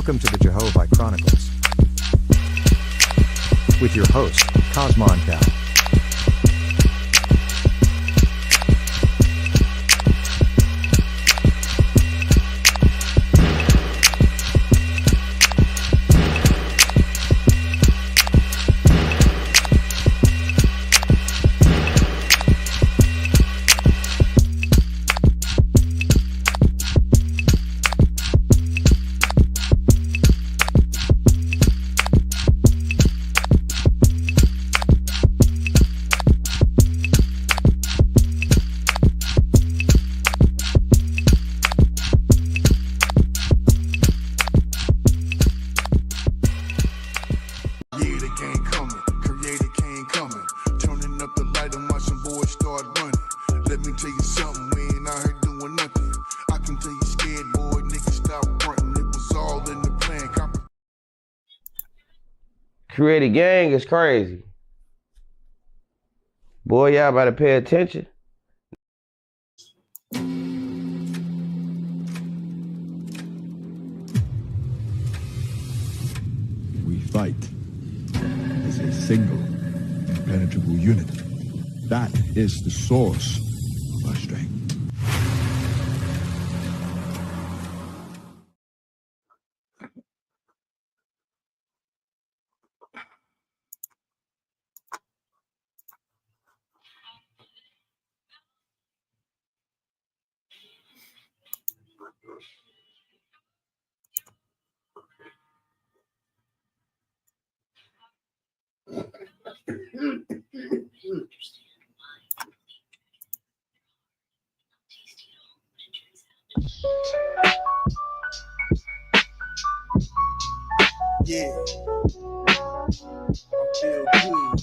Welcome to the Jehovih Chronicles with your host, Cosmon Cal. Create a gang is crazy. Boy, y'all better pay attention. We fight as a single, impenetrable unit. That is the source of our strength. Yeah, I feel good.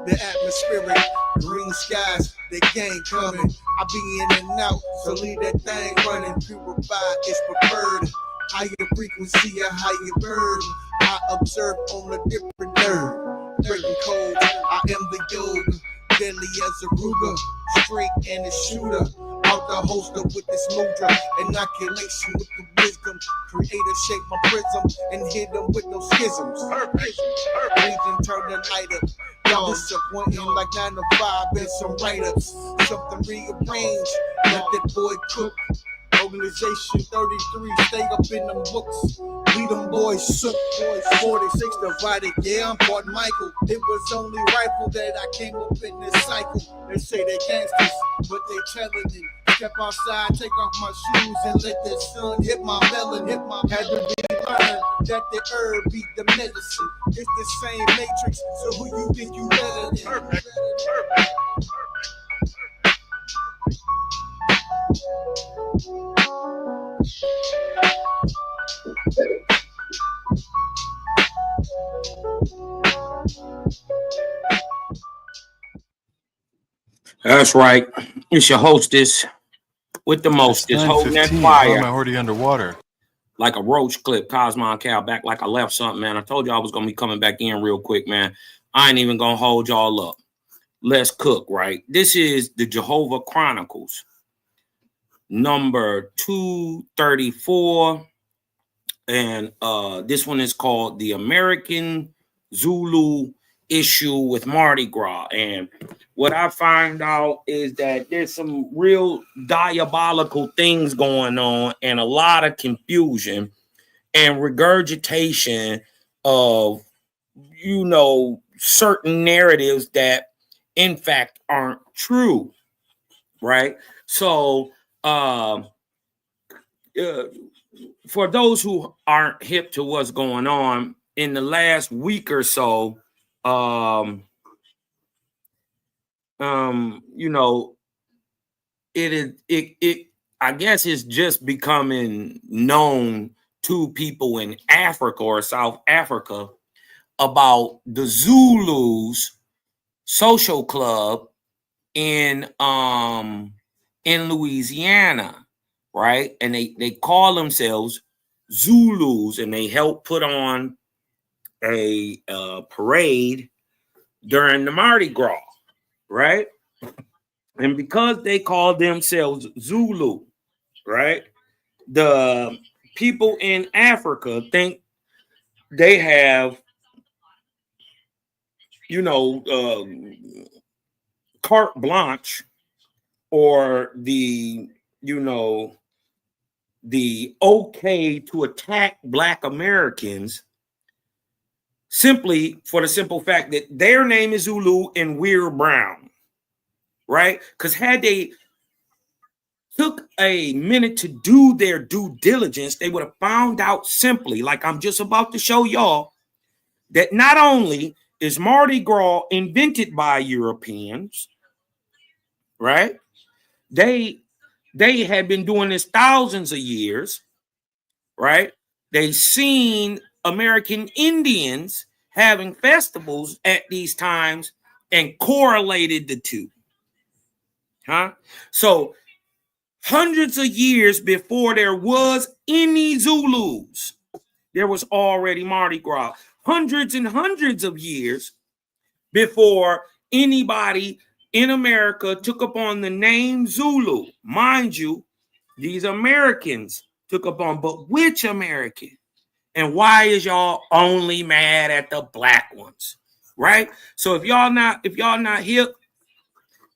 The atmospheric, green skies, the gang coming. I be in and out, so leave that thing running. Purified is preferred. Higher frequency, a higher bird. I observe on a different nerve. Breaking codes, I am the yoga. Deadly as a Ruger, straight and a shooter. Out the holster with this mudra, inoculation with the wisdom. Creator shape my prism and hit them with no schisms. Perfect. Reason turn the light up. Y'all disappointing like 9 to 5 and some write-ups. Something rearranged, let that boy cook. Organization 33, stay up in them books. We them boys shook. 46 divided, yeah, I'm Port Michael. It was only rifle that I came up in this cycle. They say they gangsters, but they challenging. Step outside, take off my shoes and let the sun hit my melon. Had to be learned that the herb be the medicine. It's the same matrix, so who you think you better than? Perfect. That's right. It's your hostess with the mostest, holding that fire. How am I already underwater? Like a roach clip, Cosmon Cal, back like I left something, man. I told you I was going to be coming back in real quick, man. I ain't even going to hold y'all up. Let's cook, right? This is the Jehovih Chronicles, number 234. And this one is called The American Zulu Issue with Mardi Gras. And what I find out is that there's some real diabolical things going on and a lot of confusion and regurgitation of, certain narratives that in fact aren't true, right? So for those who aren't hip to what's going on, in the last week or so, it I guess it's just becoming known to people in Africa or South Africa about the Zulus social club in Louisiana, right? And they call themselves Zulus, and they help put on a parade during the Mardi Gras, right? And because they call themselves Zulu, right? The people in Africa think they have, carte blanche, or the, the okay to attack Black Americans, simply for the simple fact that their name is Zulu and we're brown, right? Because had they took a minute to do their due diligence, they would have found out simply, like I'm just about to show y'all, that not only is Mardi Gras invented by Europeans, right? They had been doing this thousands of years, right? They seen American Indians having festivals at these times and correlated the two. So hundreds of years before there was any Zulus, there was already Mardi Gras. Hundreds and hundreds of years before anybody in America took upon the name Zulu. Mind you, these Americans took upon, but which American? And why is y'all only mad at the Black ones? Right? So if y'all not hip,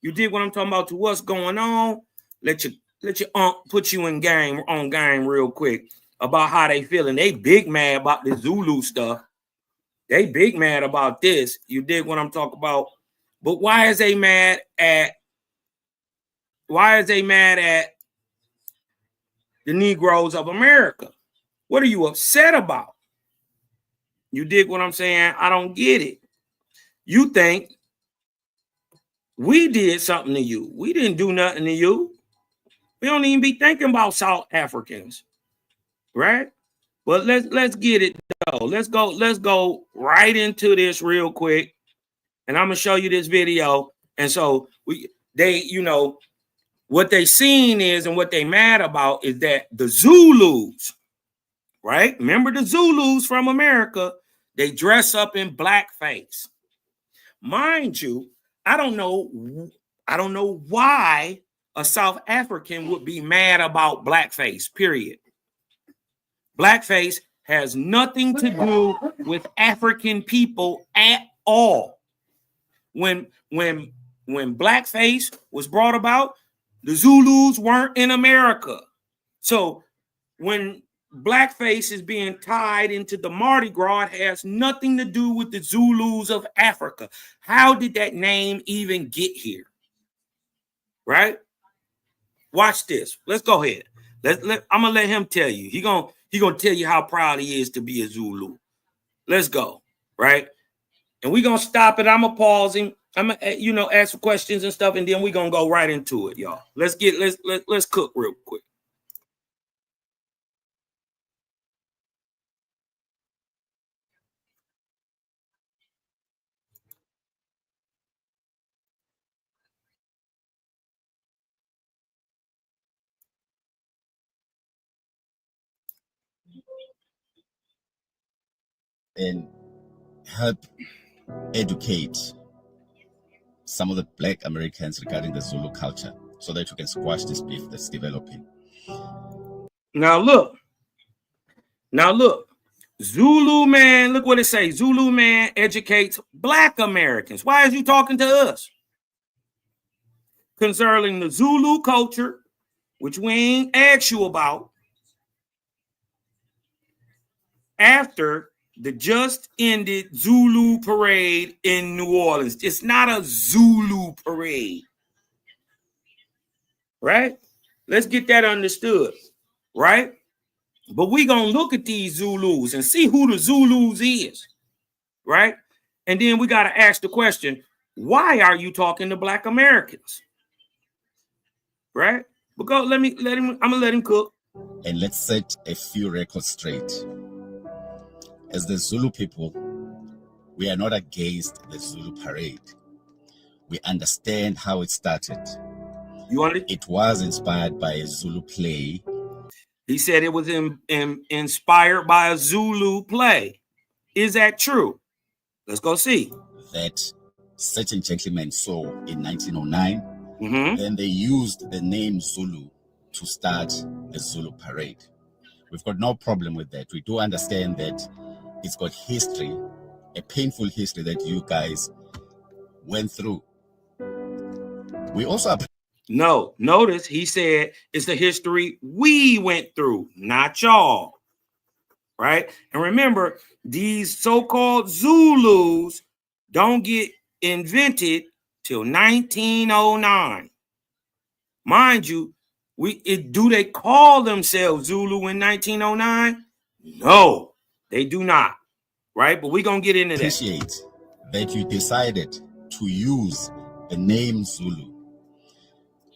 you did what I'm talking about to what's going on, let your put you in game real quick about how they feeling. They big mad about the Zulu stuff. They big mad about this. You did what I'm talking about. But why is they mad at the Negroes of America? What are you upset about? You dig what I'm saying? I don't get it. You think we did something to you. We didn't do nothing to you. We don't even be thinking about South Africans, right? But let's get it though. Let's go right into this real quick, and I'm gonna show you this video. And so what they seen is, and what they mad about is that the Zulus, right? Remember the Zulus from America? They dress up in blackface. Mind you, I don't know why a South African would be mad about blackface, period. Blackface has nothing to do with African people at all. When blackface was brought about, the Zulus weren't in America. So when blackface is being tied into the Mardi Gras, it has nothing to do with the Zulus of Africa. How did that name even get here? Right? Watch this. Let's go ahead. I'm gonna let him tell you. He gonna tell you how proud he is to be a Zulu. Let's go. Right? And we're gonna stop it. I'm gonna pause him. I'm gonna ask questions and stuff, and then we're gonna go right into it, y'all. Let's cook real quick. And help educate some of the Black Americans regarding the Zulu culture so that we can squash this beef that's developing. Now look, Zulu man, look what it says. Zulu man educates Black Americans. Why is you talking to us? Concerning the Zulu culture, which we ain't asked you about, after the just ended Zulu parade in New Orleans. It's not a Zulu parade, right? Let's get that understood, right? But we're going to look at these Zulus and see who the Zulus is, right? And then we got to ask the question, why are you talking to Black Americans? Right? Because I'm going to let him cook. And let's set a few records straight. As the Zulu people, we are not against the Zulu parade. We understand how it started. It was inspired by a Zulu play. He said it was inspired by a Zulu play. Is that true? Let's go see. That certain gentleman saw in 1909 Then they used the name Zulu to start the Zulu parade. We've got no problem with that. We do understand that it's got history, a painful history that you guys went through. We also No, notice he said it's the history we went through, not y'all. Right? And remember, these so-called Zulus don't get invented till 1909. Mind you, do they call themselves Zulu in 1909? No, they do not. Right? But we're going to get into appreciate that you decided to use the name Zulu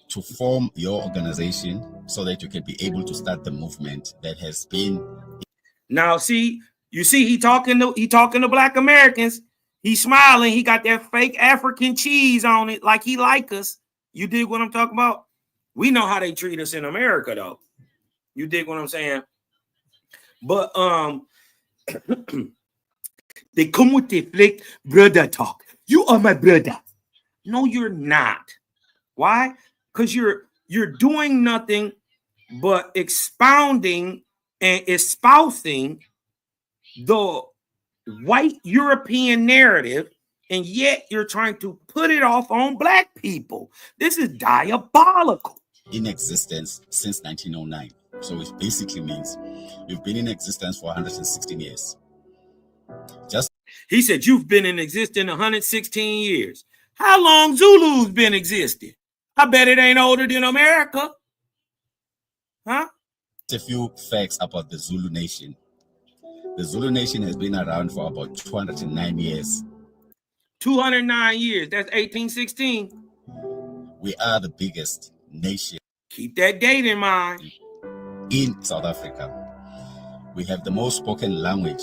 to form your organization so that you can be able to start the movement that has been. Now, see, you see, he talking to Black Americans. He's smiling. He got that fake African cheese on it, like he like us. You dig what I'm talking about? We know how they treat us in America, though. You dig what I'm saying? But they come with the fake brother talk. You are my brother. No, you're not. Why? Because you're doing nothing but expounding and espousing the white European narrative, and yet you're trying to put it off on Black people. This is diabolical. In existence since 1909. So it basically means you've been in existence for 116 years. He said you've been in existence 116 years. How long Zulu's been existing? I bet it ain't older than America. Huh? A few facts about the Zulu nation. The Zulu nation has been around for about 209 years. 209 years. That's 1816. We are the biggest nation. Keep that date in mind. In South Africa. We have the most spoken language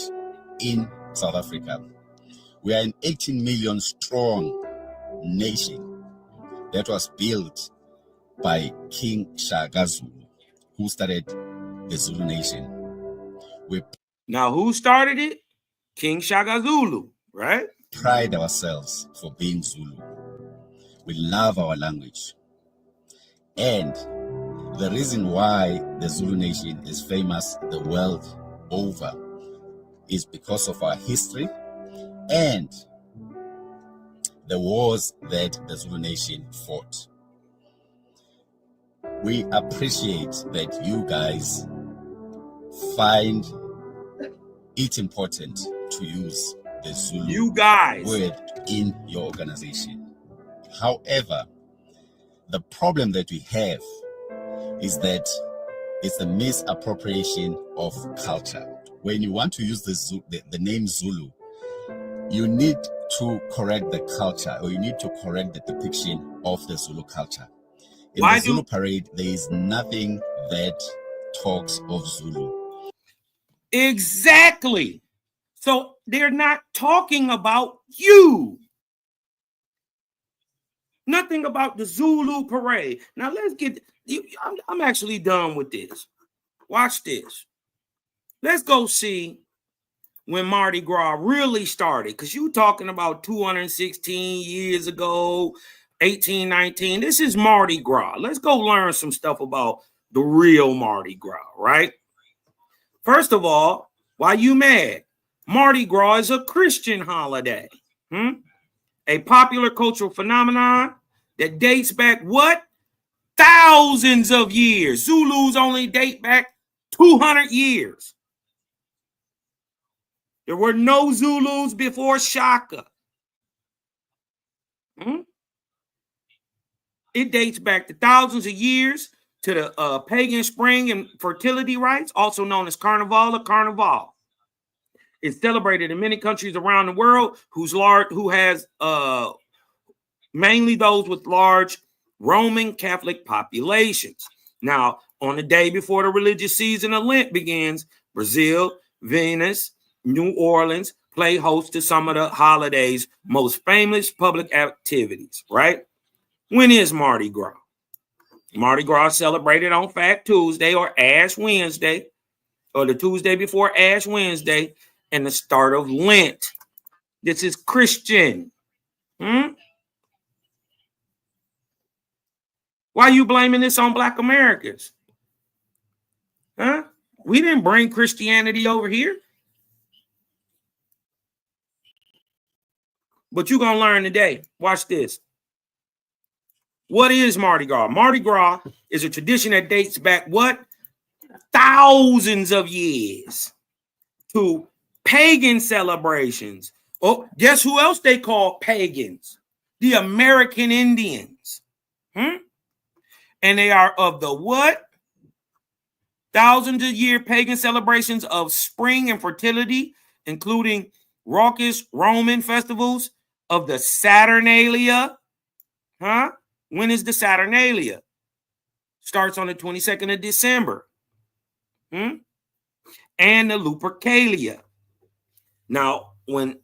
in South Africa. We are an 18 million strong nation that was built by King Shaka Zulu, who started the Zulu nation. Now, who started it? King Shaka Zulu, right? Pride ourselves for being Zulu. We love our language. And the reason why the Zulu nation is famous the world over is because of our history and the wars that the Zulu nation fought. We appreciate that you guys find it important to use the Zulu word in your organization. However, the problem that we have is that it's a misappropriation of culture. When you want to use the name Zulu, you need to correct the culture, or you need to correct the depiction of the Zulu culture. In the Zulu parade, there is nothing that talks of Zulu. Exactly. So they're not talking about you. Nothing about the Zulu parade. Now let's get, I'm actually done with this. Watch this. Let's go see when Mardi Gras really started, because you talking about 216 years ago, 1819. This is Mardi Gras. Let's go learn some stuff about the real Mardi Gras, right? First of all, why you mad? Mardi Gras is a Christian holiday. A popular cultural phenomenon that dates back what? Thousands of years. Zulus only date back 200 years. There were no Zulus before Shaka. It dates back to thousands of years to the pagan spring and fertility rites, also known as Carnival or Carnival. It's celebrated in many countries around the world who has mainly those with large Roman Catholic populations. Now, on the day before the religious season of Lent begins, Brazil, Venice, New Orleans play host to some of the holiday's most famous public activities, right? When is Mardi Gras? Mardi Gras is celebrated on Fat Tuesday or Ash Wednesday, or the Tuesday before Ash Wednesday, and the start of Lent. This is Christian. Why are you blaming this on Black Americans? Huh? We didn't bring Christianity over here. But you're going to learn today. Watch this. What is Mardi Gras? Mardi Gras is a tradition that dates back, what? Thousands of years to pagan celebrations. Oh, guess who else they call pagans? The American Indians. And they are of the what? Thousands of year pagan celebrations of spring and fertility, including raucous Roman festivals of the Saturnalia. When is the Saturnalia? Starts on the 22nd of December. And the Lupercalia. Now, when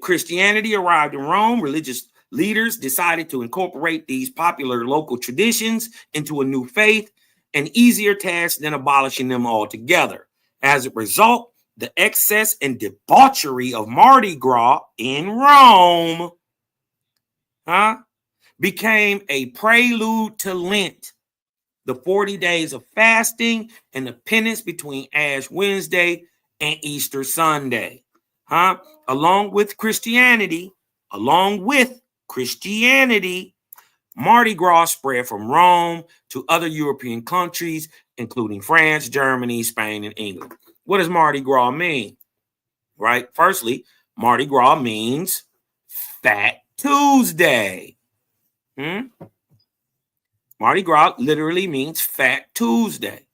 Christianity arrived in Rome, religious leaders decided to incorporate these popular local traditions into a new faith, an easier task than abolishing them altogether. As a result, the excess and debauchery of Mardi Gras in Rome became a prelude to Lent, the 40 days of fasting and the penance between Ash Wednesday and Easter Sunday. Along with Christianity, Mardi Gras spread from Rome to other European countries, including France, Germany, Spain, and England. What does Mardi Gras mean? Right? Firstly, Mardi Gras means Fat Tuesday. Mardi Gras literally means Fat Tuesday.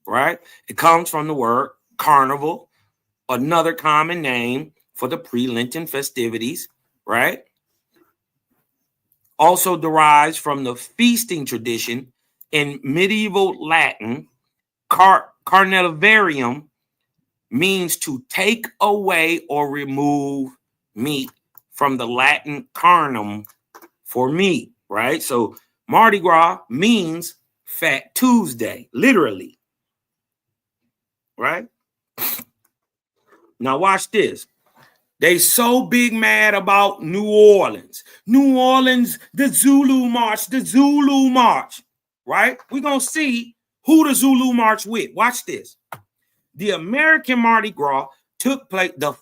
Right? It comes from the word carnival, another common name for the pre-Lenten festivities, right? Also derives from the feasting tradition in medieval Latin. Carnivarium means to take away or remove meat, from the Latin carnum, for meat, right? So Mardi Gras means Fat Tuesday, literally, right? Now watch this. They so big mad about New Orleans. New Orleans, the Zulu March, right? We're going to see who the Zulu March with. Watch this. The American Mardi Gras took place, the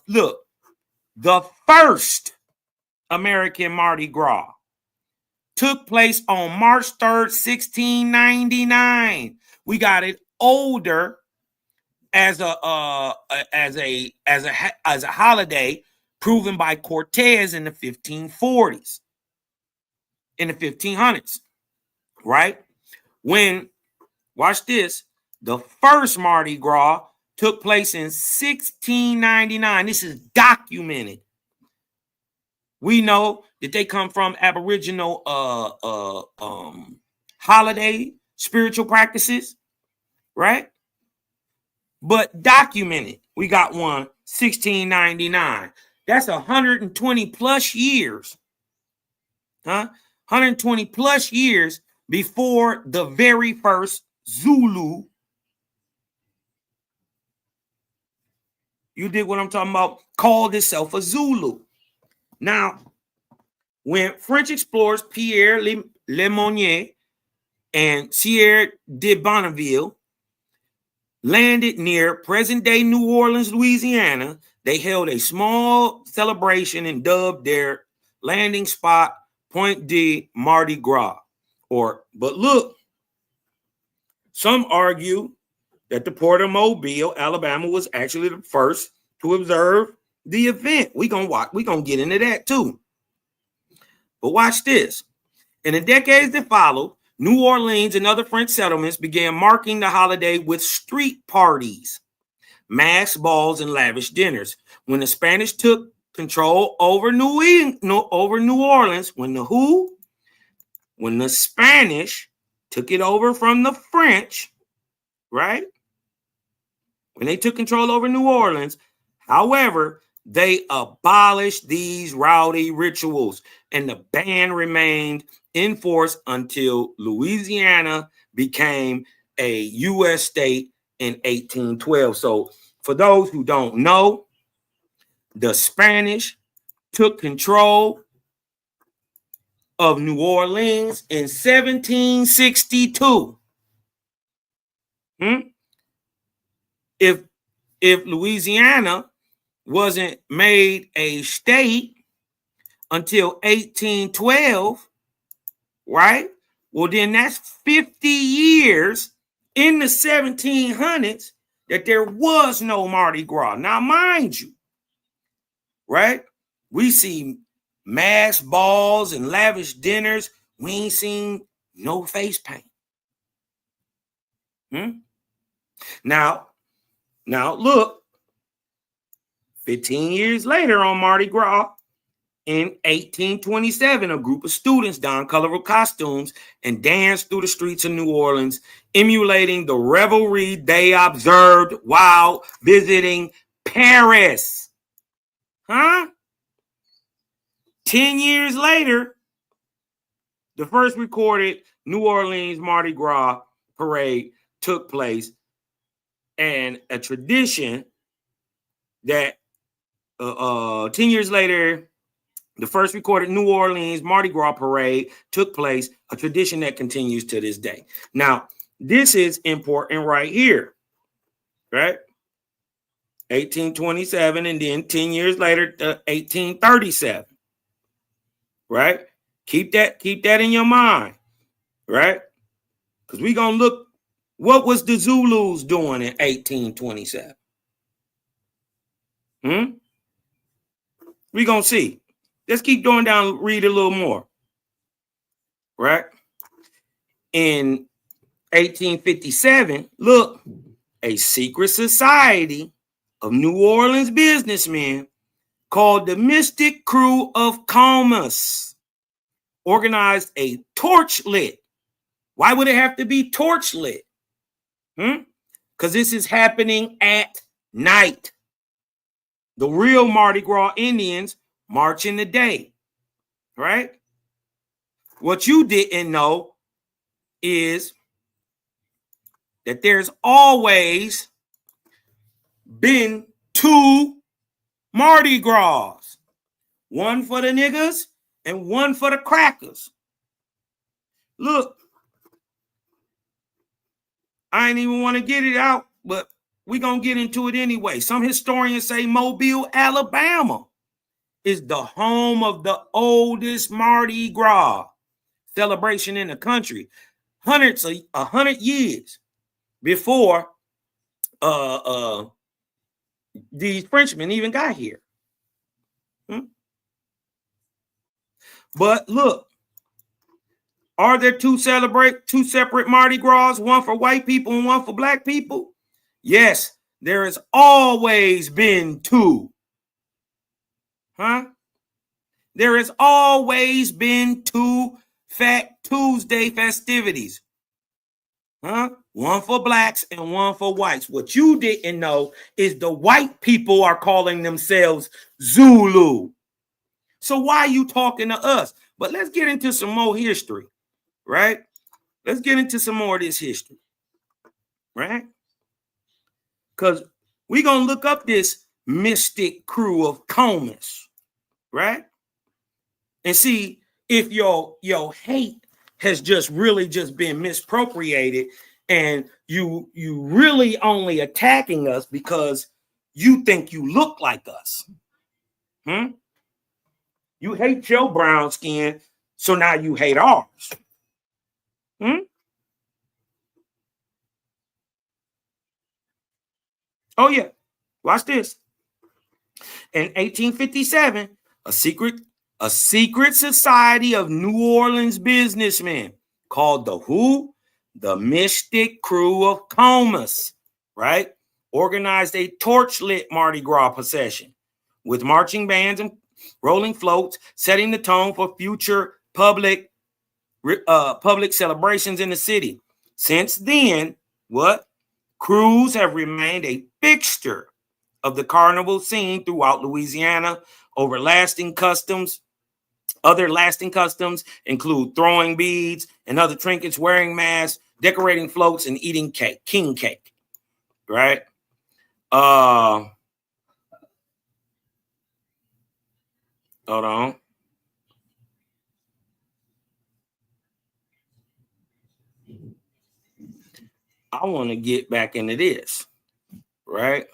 first American Mardi Gras took place on March 3rd, 1699. We got it older as a holiday, proven by Cortez in the 1540s, in the 1500s, right? Watch this, the first Mardi Gras took place in 1699. This is documented. We know that they come from Aboriginal holiday spiritual practices, right? But documented, we got one 1699. That's 120 plus years. 120 plus years before the very first Zulu. You dig what I'm talking about? Called itself a Zulu. Now, when French explorers Pierre Lemonnier and Sieur de Bonneville landed near present-day New Orleans, Louisiana, they held a small celebration and dubbed their landing spot Point de Mardi Gras. But look, some argue that the Port of Mobile, Alabama, was actually the first to observe the event. We're gonna get into that too. But watch this. In the decades that followed, New Orleans and other French settlements began marking the holiday with street parties, masked balls, and lavish dinners. When the Spanish took control over New Orleans, when the Spanish took it over from the French, right? When they took control over New Orleans, however, they abolished these rowdy rituals, and the ban remained in force until Louisiana became a U.S. state in 1812. So for those who don't know, the Spanish took control of New Orleans in 1762. If Louisiana wasn't made a state until 1812, right? Well, then that's 50 years in the 1700s that there was no Mardi Gras. Now, mind you, right? We see mass balls and lavish dinners. We ain't seen no face paint. Now look, 15 years later on Mardi Gras, in 1827, a group of students donned colorful costumes and danced through the streets of New Orleans, emulating the revelry they observed while visiting Paris. 10 years later, the first recorded New Orleans Mardi Gras parade took place, and a tradition that 10 years later, the first recorded New Orleans Mardi Gras parade took place, a tradition that continues to this day. Now, this is important right here, right? 1827, and then 10 years later, 1837, right? Keep that in your mind, right? Because we're going to look, what was the Zulus doing in 1827? We're going to see. Let's keep going down, read a little more, right? In 1857, look, a secret society of New Orleans businessmen called the Mystic Crew of Comus organized a torch lit. Why would it have to be torch lit? Because this is happening at night. The real Mardi Gras Indians march in the day, right? What you didn't know is that there's always been two Mardi Gras, one for the niggas and one for the crackers. Look, I ain't even want to get it out, but we're going to get into it anyway. Some historians say Mobile, Alabama is the home of the oldest Mardi Gras celebration in the country. 100 years before these Frenchmen even got here. But look, are there two separate Mardi Gras, one for white people and one for black people? Yes, there has always been two. There has always been two Fat Tuesday festivities. One for blacks and one for whites. What you didn't know is the white people are calling themselves Zulu. So why are you talking to us? But let's get into some more history, right? Let's get into some more of this history, right? Because we're going to look up this Mystic Crew of Comus, right? And see if your hate has really been misappropriated, and you really only attacking us because you think you look like us. You hate your brown skin, so now you hate ours. Oh yeah, watch this. In 1857, a secret society of New Orleans businessmen called the who? The Mystic Crew of Comus, right? Organized a torch-lit Mardi Gras procession with marching bands and rolling floats, setting the tone for future public celebrations in the city. Since then, crews have remained a fixture of the carnival scene throughout Louisiana. Other lasting customs include throwing beads and other trinkets, wearing masks, decorating floats, and eating king cake. Right? Hold on. I want to get back into this, right?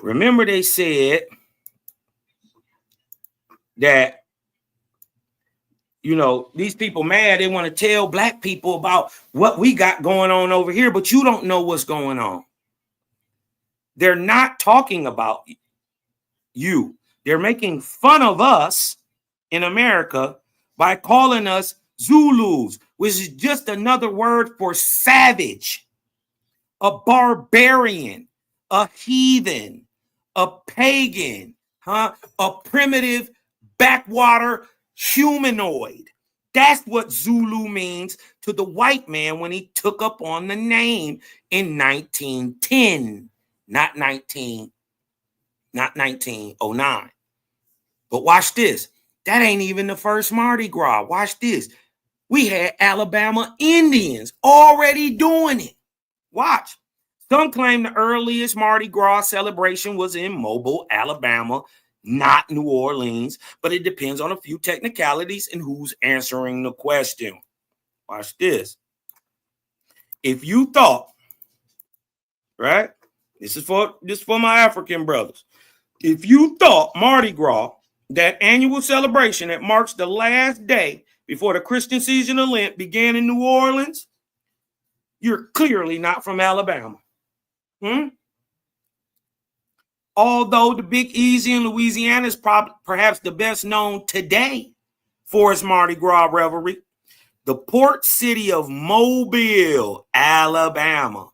Remember they said that, you know, these people mad, they want to tell black people about what we got going on over here, but you don't know what's going on. They're not talking about you. They're making fun of us in America by calling us Zulus, which is just another word for savage, a barbarian, a heathen, a pagan, a primitive backwater humanoid. That's what Zulu means to the white man when he took up on the name in 1910, not 1909. But watch this. That ain't even the first Mardi Gras. Watch this. We had Alabama Indians already doing it. Watch. Some claim the earliest Mardi Gras celebration was in Mobile, Alabama, not New Orleans, but it depends on a few technicalities and who's answering the question. Watch this. If you thought, right? This is for my African brothers. If you thought Mardi Gras, that annual celebration that marks the last day before the Christian season of Lent began in New Orleans, you're clearly not from Alabama. Although the Big Easy in Louisiana is perhaps the best known today for its Mardi Gras revelry, the port city of Mobile, Alabama,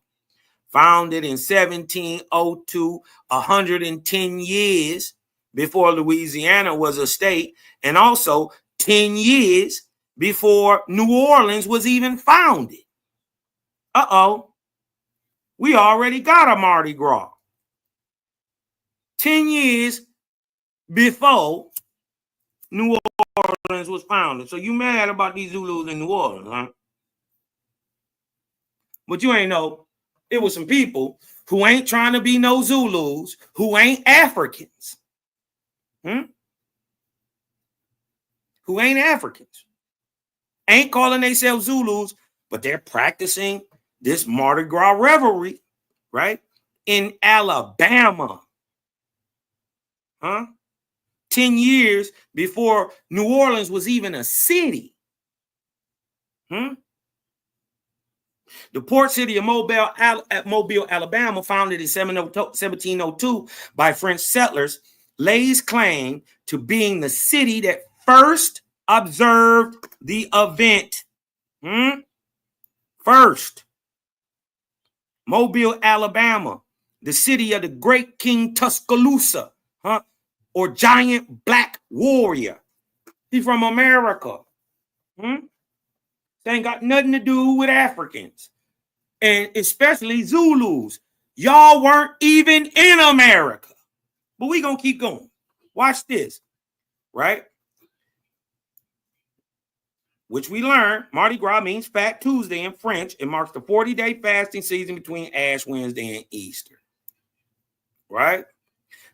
founded in 1702, 110 years before Louisiana was a state, and also 10 years before New Orleans was even founded. We already got a Mardi Gras. 10 years before New Orleans was founded. So you mad about these Zulus in New Orleans, huh? But you ain't know it was some people who ain't trying to be no Zulus, who ain't Africans. Who ain't Africans. Ain't calling themselves Zulus, but they're practicing this Mardi Gras revelry, right? In Alabama. 10 years before New Orleans was even a city. The port city of Mobile, Alabama, founded in 1702 by French settlers, lays claim to being the city that first observed the event. First. Mobile, Alabama, the city of the great King Tuscaloosa, or giant black warrior. He's from America. They ain't got nothing to do with Africans, and especially Zulus. Y'all weren't even in America. But we gonna keep going. Watch this, right? Which we learned, Mardi Gras means Fat Tuesday in French. It marks the 40-day fasting season between Ash Wednesday and Easter. Right?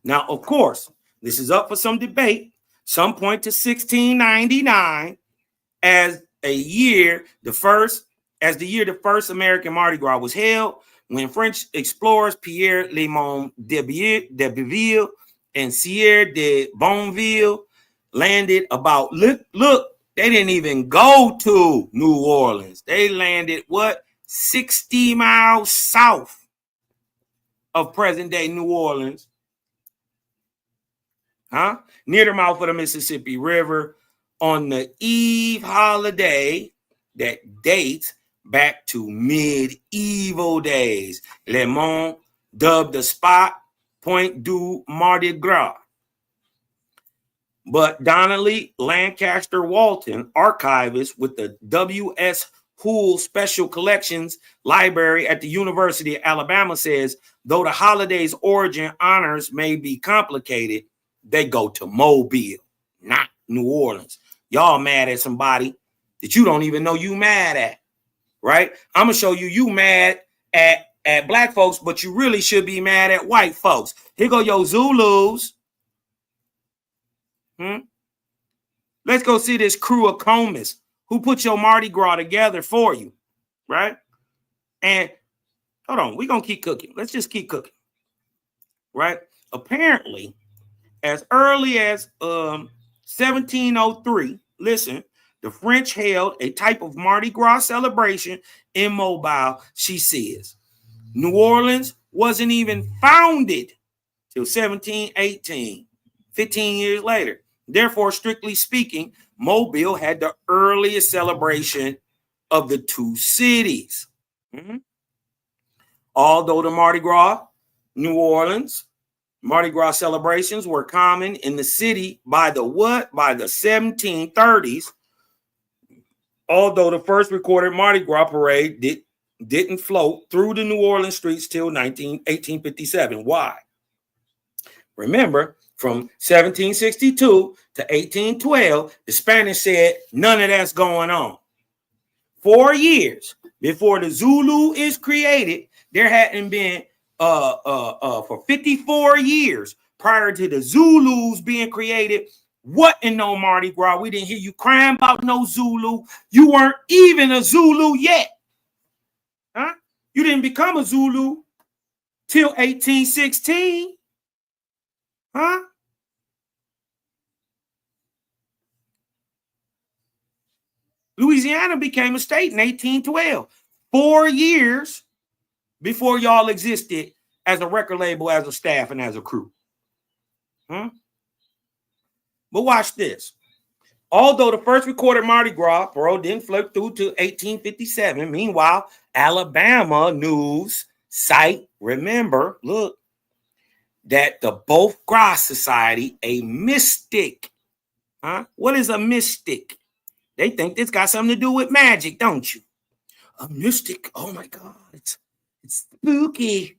Now, of course, this is up for some debate. Some point to 1699 as the year the first American Mardi Gras was held, when French explorers Pierre Lemon de Biville and Sieur de Bonneville landed about, look, they didn't even go to New Orleans. They landed 60 miles south of present-day New Orleans, near the mouth of the Mississippi River, on the Eve holiday that dates back to medieval days. Le Monde dubbed the spot Point du Mardi Gras. But Donnelly Lancaster Walton, archivist with the W.S. Hoole Special Collections Library at the University of Alabama, says, though the holiday's origin honors may be complicated, they go to Mobile, not New Orleans. Y'all mad at somebody that you don't even know you mad at, right? I'm going to show you mad at black folks, but you really should be mad at white folks. Here go your Zulus. Let's go see this crew of Comas who put your Mardi Gras together for you. right? And hold on, we're going to keep cooking. Let's just keep cooking, right? Apparently, as early as 1703, listen, the French held a type of Mardi Gras celebration in Mobile, she says. New Orleans wasn't even founded till 1718, 15 years later. Therefore, strictly speaking, Mobile had the earliest celebration of the two cities. Mm-hmm. Although the Mardi Gras, New Orleans, Mardi Gras celebrations were common in the city by the what? By the 1730s. Although the first recorded Mardi Gras parade didn't float through the New Orleans streets till 1857. Why? Remember, from 1762 to 1812, the Spanish said none of that's going on. 4 years before the Zulu is created, there hadn't been for 54 years prior to the Zulus being created. What in no Mardi Gras? We didn't hear you crying about no Zulu. You weren't even a Zulu yet. Huh? You didn't become a Zulu till 1816. Huh? Louisiana became a state in 1812. 4 years before y'all existed as a record label, as a staff, and as a crew. Huh? But watch this. Although the first recorded Mardi Gras parade didn't float through to 1857, meanwhile, Alabama news site, remember, look, that the Both Gras Society, a mystic. Huh? What is a mystic? They think this got something to do with magic, don't you? A mystic. Oh my God, it's spooky.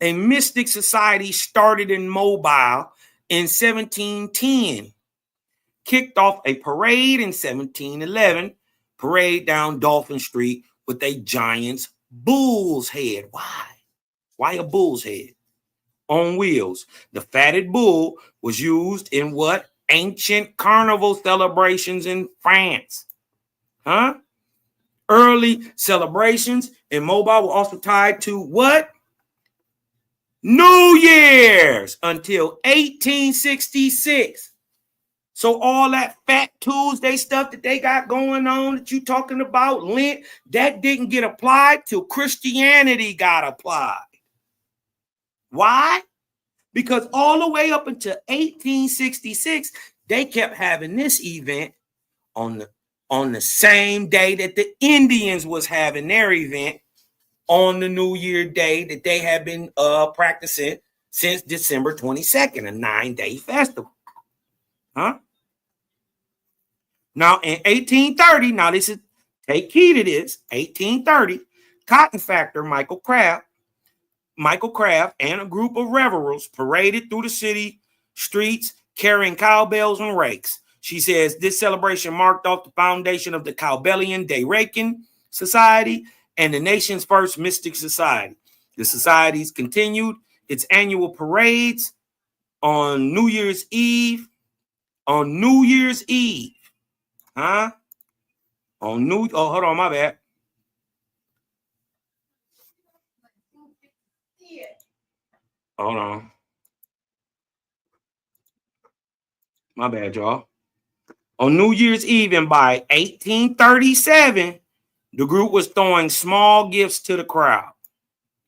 A mystic society started in Mobile in 1710. Kicked off a parade in 1711, parade down Dolphin Street with a giant's bull's head. Why? Why a bull's head? On wheels. The fatted bull was used in what? Ancient carnival celebrations in France. Huh? Early celebrations in Mobile were also tied to what? New Year's until 1866. So all that Fat Tuesday stuff that they got going on that you talking about, Lent, that didn't get applied till Christianity got applied. Why? Because all the way up until 1866, they kept having this event on the same day that the Indians was having their event on the New Year day that they had been practicing since December 22nd, a 9-day festival. Huh? Now, in 1830, now this is, take heed to this, 1830, cotton factor Michael Craft, and a group of revelers paraded through the city streets carrying cowbells and rakes. She says this celebration marked off the foundation of the Cowbellian Day Raking Society and the nation's first mystic society. The societies continued its annual parades on New Year's Eve. On New Year's Eve. Huh? Oh, hold on, my bad. Hold on. My bad, y'all. On New Year's Eve, and by 1837, the group was throwing small gifts to the crowd.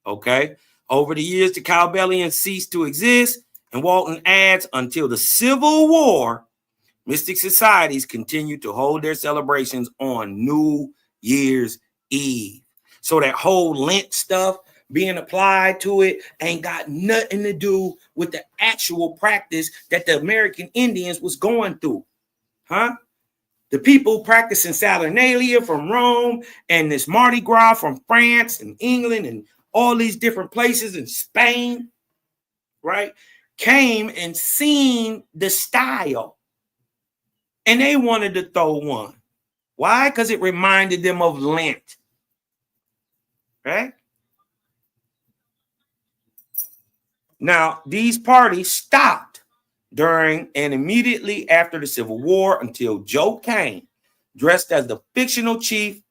Okay? Over the years, the Cowbellians ceased to exist, and Walton adds, until the Civil War, mystic societies continued to hold their celebrations on New Year's Eve. So that whole Lent stuff being applied to it ain't got nothing to do with the actual practice that the American Indians was going through. Huh? The people practicing Saturnalia from Rome and this Mardi Gras from France and England and all these different places in Spain, right, came and seen the style. And they wanted to throw one. Why? Because it reminded them of Lent. Right? Now, these parties stopped during and immediately after the Civil War until Joe Kane, dressed as the fictional chief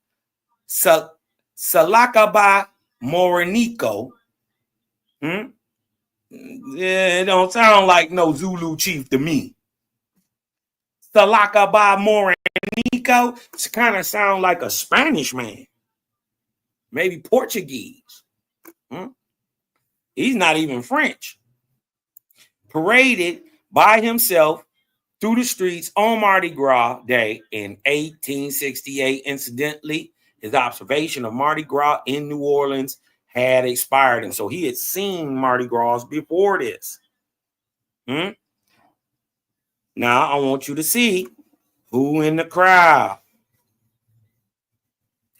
Salakaba Morinico. Yeah, it don't sound like no Zulu chief to me. Salakaba Morinico, it kind of sound like a Spanish man, maybe Portuguese. He's not even French. Paraded by himself through the streets on Mardi Gras Day in 1868. Incidentally, his observation of Mardi Gras in New Orleans had expired, and so he had seen Mardi Gras before this. Now I want you to see who in the crowd.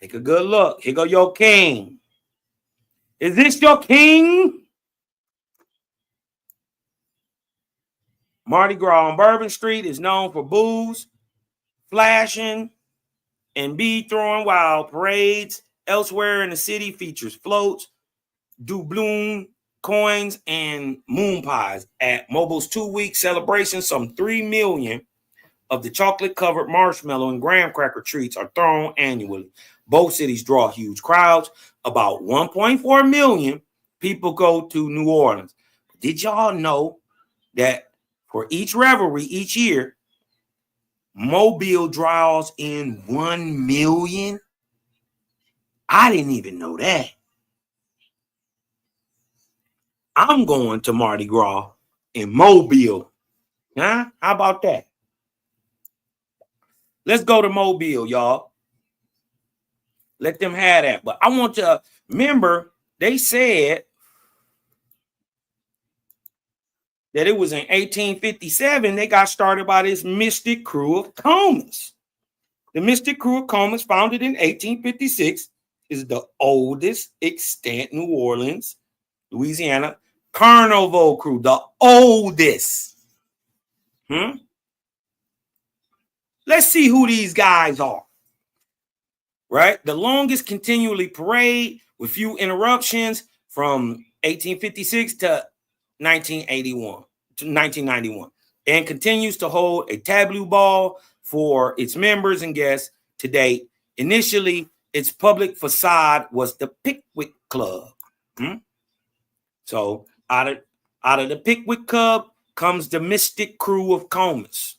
Take a good look. Here go your king. Is this your king? Mardi Gras on Bourbon Street is known for booze, flashing, and bead throwing, while parades elsewhere in the city features floats, doubloon coins, and moon pies. At Mobile's 2-week celebration, some 3 million of the chocolate-covered marshmallow and graham cracker treats are thrown annually. Both cities draw huge crowds. About 1.4 million people go to New Orleans. Did y'all know that for each revelry each year, Mobile draws in 1 million? I didn't even know that. I'm going to Mardi Gras in Mobile. Huh? How about that? Let's go to Mobile, y'all. Let them have that. But I want to remember, they said that it was in 1857 they got started by this mystic crew of Comas. The mystic crew of Comas, founded in 1856, is the oldest extant New Orleans, Louisiana carnival crew. The oldest. Let's see who these guys are. Right? The longest continually parade with few interruptions from 1856 to 1991, and continues to hold a tableau ball for its members and guests to date. Initially, its public facade was the Pickwick Club. So out of the Pickwick Club comes the mystic crew of Comas.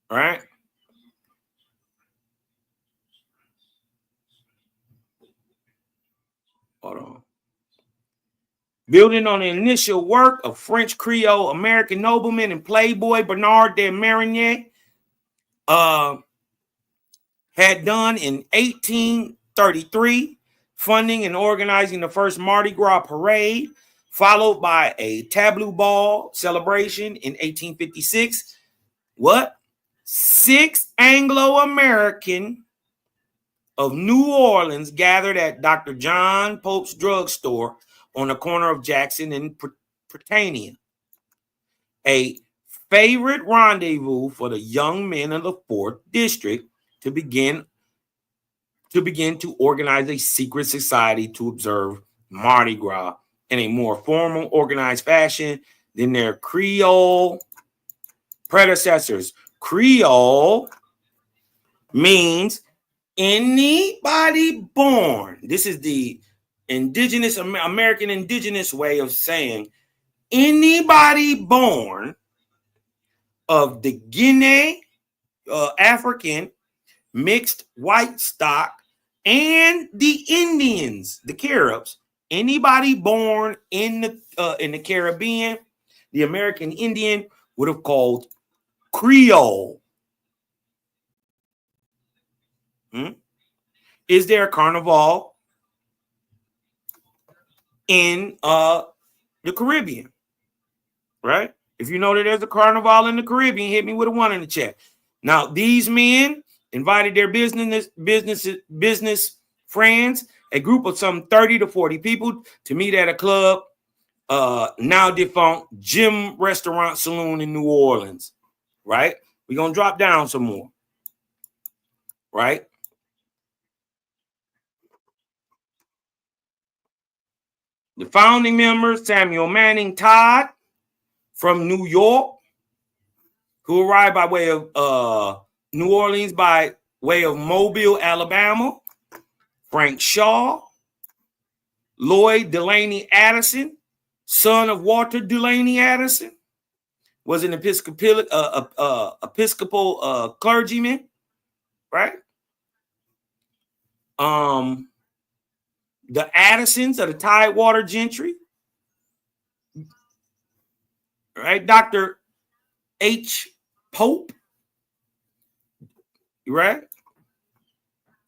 All right. Hold on. Building on the initial work of French Creole American nobleman and playboy Bernard de Marigny had done in 1833, funding and organizing the first Mardi Gras parade, followed by a tableau ball celebration in 1856. What? 6 Anglo-American of New Orleans gathered at Dr. John Pope's drugstore on the corner of Jackson and Britannia, a favorite rendezvous for the young men of the 4th District, to begin to organize a secret society to observe Mardi Gras in a more formal, organized fashion than their Creole predecessors. Creole means anybody born. This is the indigenous American indigenous way of saying anybody born of the Guinea African mixed white stock and the Indians, the Caribs. Anybody born in the Caribbean, the American Indian would have called Creole. Is there a carnival in the Caribbean? Right? If you know that there's a carnival in the Caribbean, hit me with a 1 in the chat. Now, these men invited their business friends, a group of some 30 to 40 people, to meet at a club, now defunct Jim Restaurant Saloon in New Orleans. Right? We're going to drop down some more. Right? The founding members, Samuel Manning Todd from New York, who arrived by way of New Orleans by way of Mobile, Alabama. Frank Shaw, Lloyd Delaney Addison, son of Walter Delaney Addison, was an Episcopal clergyman, right? The Addisons of the Tidewater gentry, right? Dr. H. Pope, right?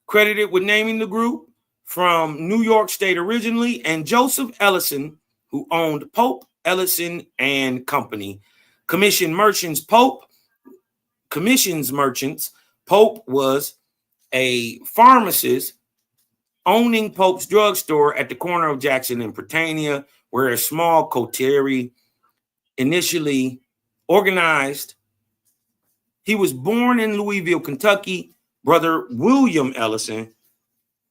Credited with naming the group, from New York State originally, and Joseph Ellison, who owned Pope, Ellison and Company. Commissions merchants. Pope was a pharmacist owning Pope's drugstore at the corner of Jackson and Britannia, where a small coterie initially organized. He was born in Louisville, Kentucky. Brother William Ellison,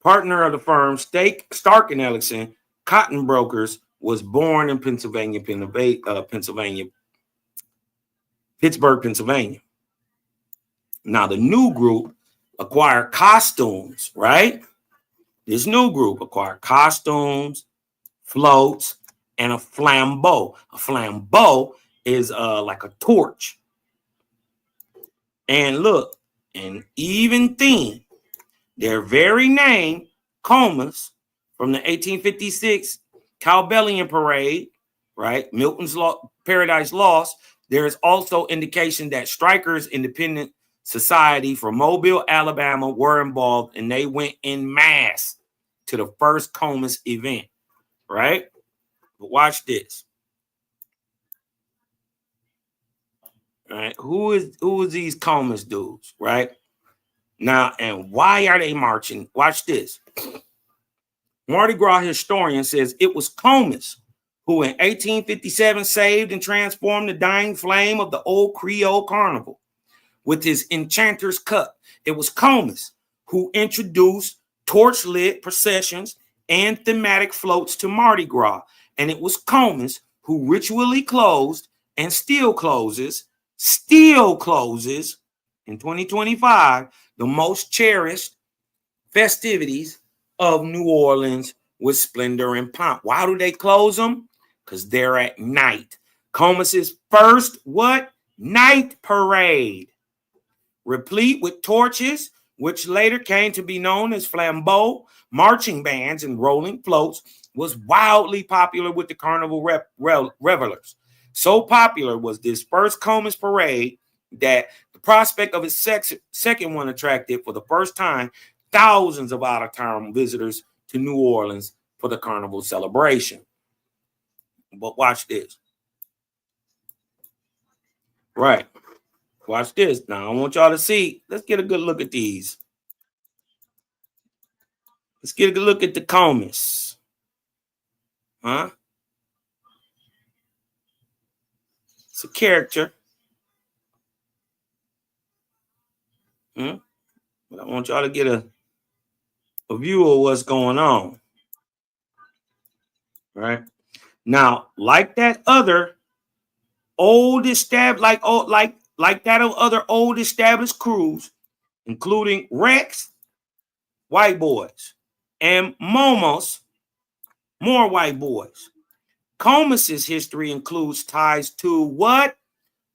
partner of the firm Stark and Ellison Cotton Brokers, was born in Pittsburgh, Pennsylvania. Now, the new group acquired costumes, right? This new group acquired costumes, floats, and a flambeau. A flambeau is like a torch. And look, and even then, their very name, Comus, from the 1856 Cowbellion Parade, right? Milton's Paradise Lost. There is also indication that Strikers Independent Society from Mobile, Alabama were involved, and they went en masse to the first Comus event, right? But watch this. All right, who is these Comus dudes, right? Now, and why are they marching? Watch this. Mardi Gras historian says it was Comus who in 1857 saved and transformed the dying flame of the old Creole carnival with his enchanter's cup. It was Comus who introduced torch-lit processions and thematic floats to Mardi Gras. And it was Comus who ritually closed and still closes in 2025, the most cherished festivities of New Orleans with splendor and pomp. Why do they close them? Because they're at night. Comus's first what? Night parade, replete with torches, which later came to be known as flambeaux, marching bands, and rolling floats, was wildly popular with the carnival revelers. So popular was this first Comus parade that the prospect of its second one attracted, for the first time, thousands of out-of-town visitors to New Orleans for the carnival celebration. But watch this. Right. Watch this. Now, I want y'all to see. Let's get a good look at these. Let's get a good look at the Comus. Huh? It's a character. But I want y'all to get a view of what's going on. Right? Now, like that other old established, like that of other old established crews, including Rex, white boys, and Momos, more white boys. Comus's history includes ties to what?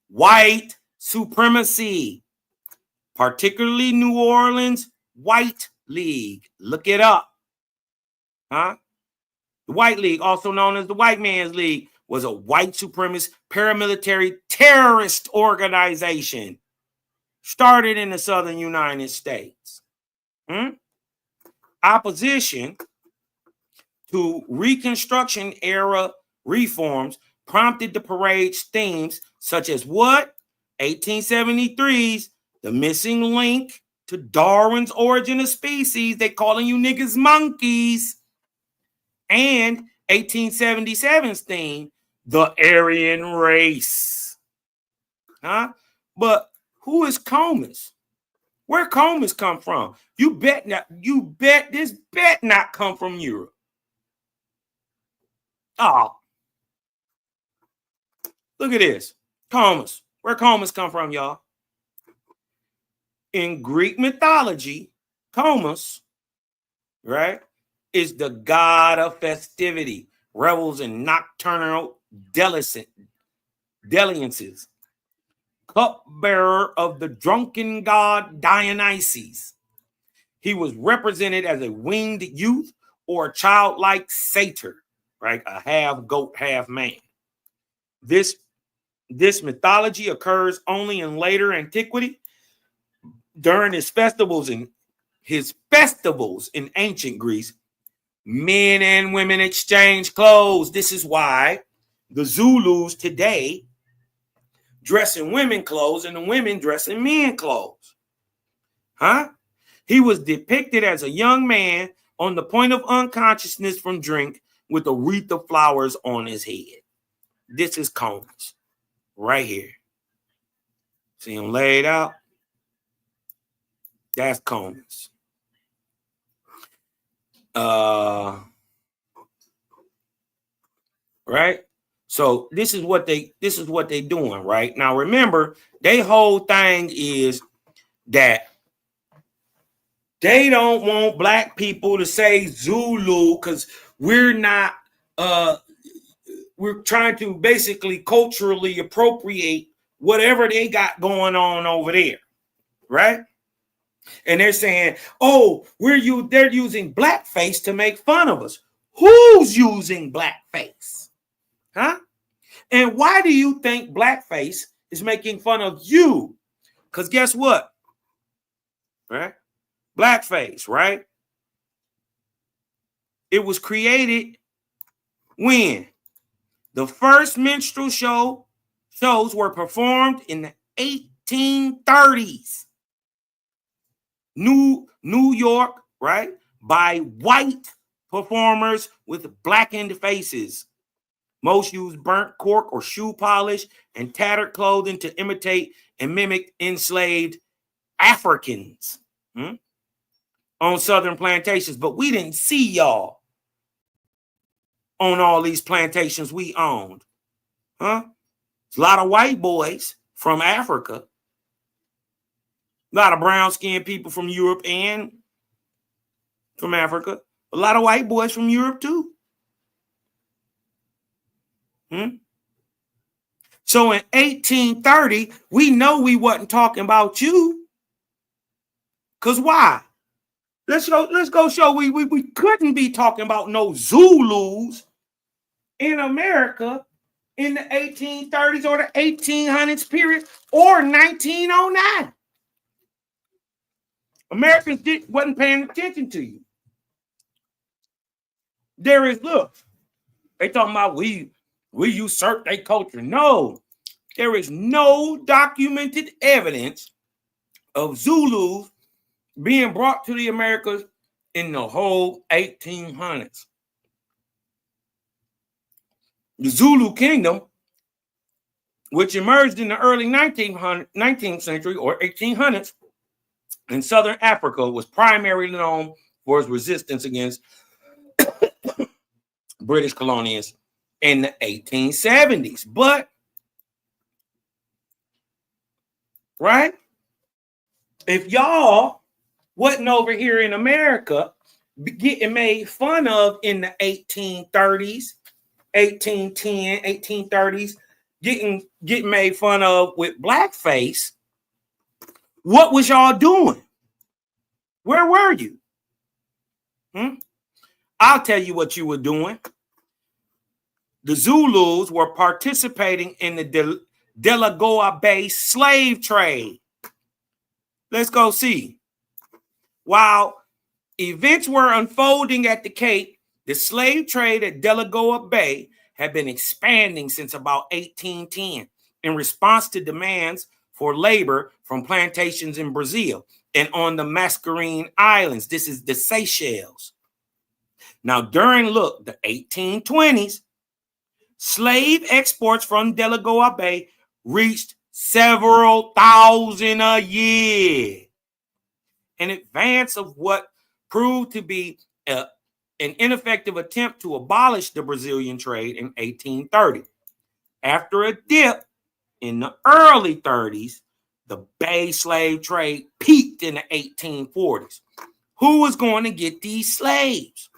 White supremacy, particularly New Orleans White League. Look it up. Huh? The White League, also known as the White Man's League, was a white supremacist paramilitary terrorist organization started in the southern United States. Opposition to Reconstruction era reforms prompted the parade's themes, such as what? 1873's The Missing Link to Darwin's Origin of Species. They calling you niggas monkeys. And 1877's theme, The Aryan Race. Huh? But who is Comus? Where Comus come from? You bet this bet not come from Europe. Oh. Look at this. Comus. Where Comus come from, y'all? In Greek mythology, Comus, right, is the god of festivity, revels, and nocturnal dalliances, cupbearer of the drunken god Dionysus. He was represented as a winged youth or a childlike satyr, right, a half goat, half man. This mythology occurs only in later antiquity during his festivals in ancient Greece. Men and women exchange clothes. This is why the Zulus today dress in women clothes and the women dress in men clothes. Huh? He was depicted as a young man on the point of unconsciousness from drink with a wreath of flowers on his head. This is Combs right here. See him laid out? That's Combs. Right? So this is what they doing, right? Now remember, their whole thing is that they don't want black people to say Zulu because we're not we're trying to basically culturally appropriate whatever they got going on over there, right? And they're saying, oh, they're using blackface to make fun of us. Who's using blackface? Huh? And why do you think blackface is making fun of you? Because guess what? Right? Blackface, right? It was created when the first minstrel shows were performed in the 1830s. New York, right? By white performers with blackened faces. Most used burnt cork or shoe polish and tattered clothing to imitate and mimic enslaved Africans on southern plantations. But we didn't see y'all on all these plantations we owned. Huh? There's a lot of white boys from Africa. A lot of brown-skinned people from Europe and from Africa. A lot of white boys from Europe too. So in 1830, we know we wasn't talking about you. Because why? Let's go show we couldn't be talking about no Zulus in America in the 1830s or the 1800s period or 1909. Americans wasn't paying attention to you. There is, look, they talking about we usurp their culture. No, there is no documented evidence of Zulus being brought to the Americas in the whole 1800s. The Zulu kingdom, which emerged in the early 19th century or 1800s in southern Africa, was primarily known for its resistance against British colonialists in the 1870s. But, right, if y'all wasn't over here in America getting made fun of in the 1830s, 1810, 1830s, getting made fun of with blackface, what was y'all doing? Where were you? I'll tell you what you were doing. The Zulus were participating in the Delagoa Bay slave trade. Let's go see. While events were unfolding at the Cape, the slave trade at Delagoa Bay had been expanding since about 1810 in response to demands for labor from plantations in Brazil and on the Mascarene Islands. This is the Seychelles. Now, during, the 1820s, slave exports from Delagoa Bay reached several thousand a year, in advance of what proved to be an ineffective attempt to abolish the Brazilian trade in 1830. After a dip in the early 30s, the Bay slave trade peaked in the 1840s. Who was going to get these slaves?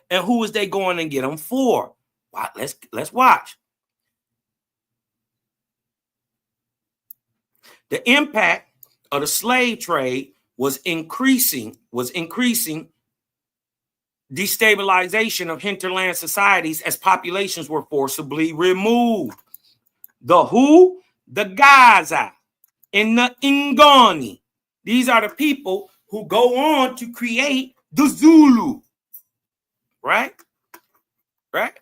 And who was they going to get them for? Wow, let's watch. The impact of the slave trade was increasing destabilization of hinterland societies as populations were forcibly removed. The who? The Gaza and the Ngoni. These are the people who go on to create the Zulu, right? Right?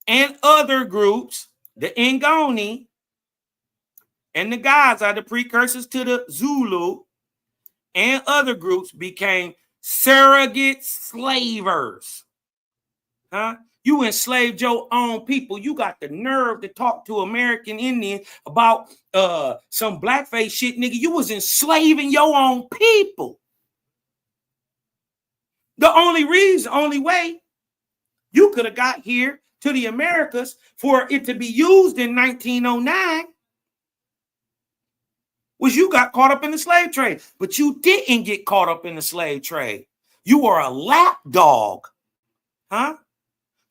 And other groups, the Ngoni and the Gaza, the precursors to the Zulu, and other groups became surrogate slavers. Huh? You enslaved your own people. You got the nerve to talk to American Indians about some blackface shit, nigga. You was enslaving your own people. The only way you could have got here to the Americas for it to be used in 1909 was you got caught up in the slave trade. But you didn't get caught up in the slave trade. You were a lapdog. Huh?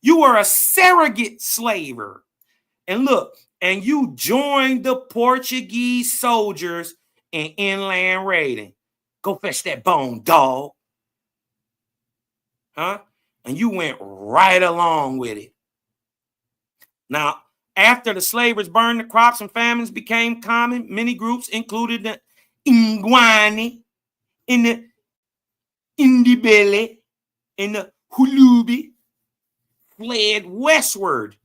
You were a surrogate slaver. And look, and you joined the Portuguese soldiers in inland raiding. Go fetch that bone, dog. Huh? And you went right along with it. Now, after the slavers burned the crops and famines became common, many groups, including the Ngwani, and the Indibele, and the Hulubi, fled westward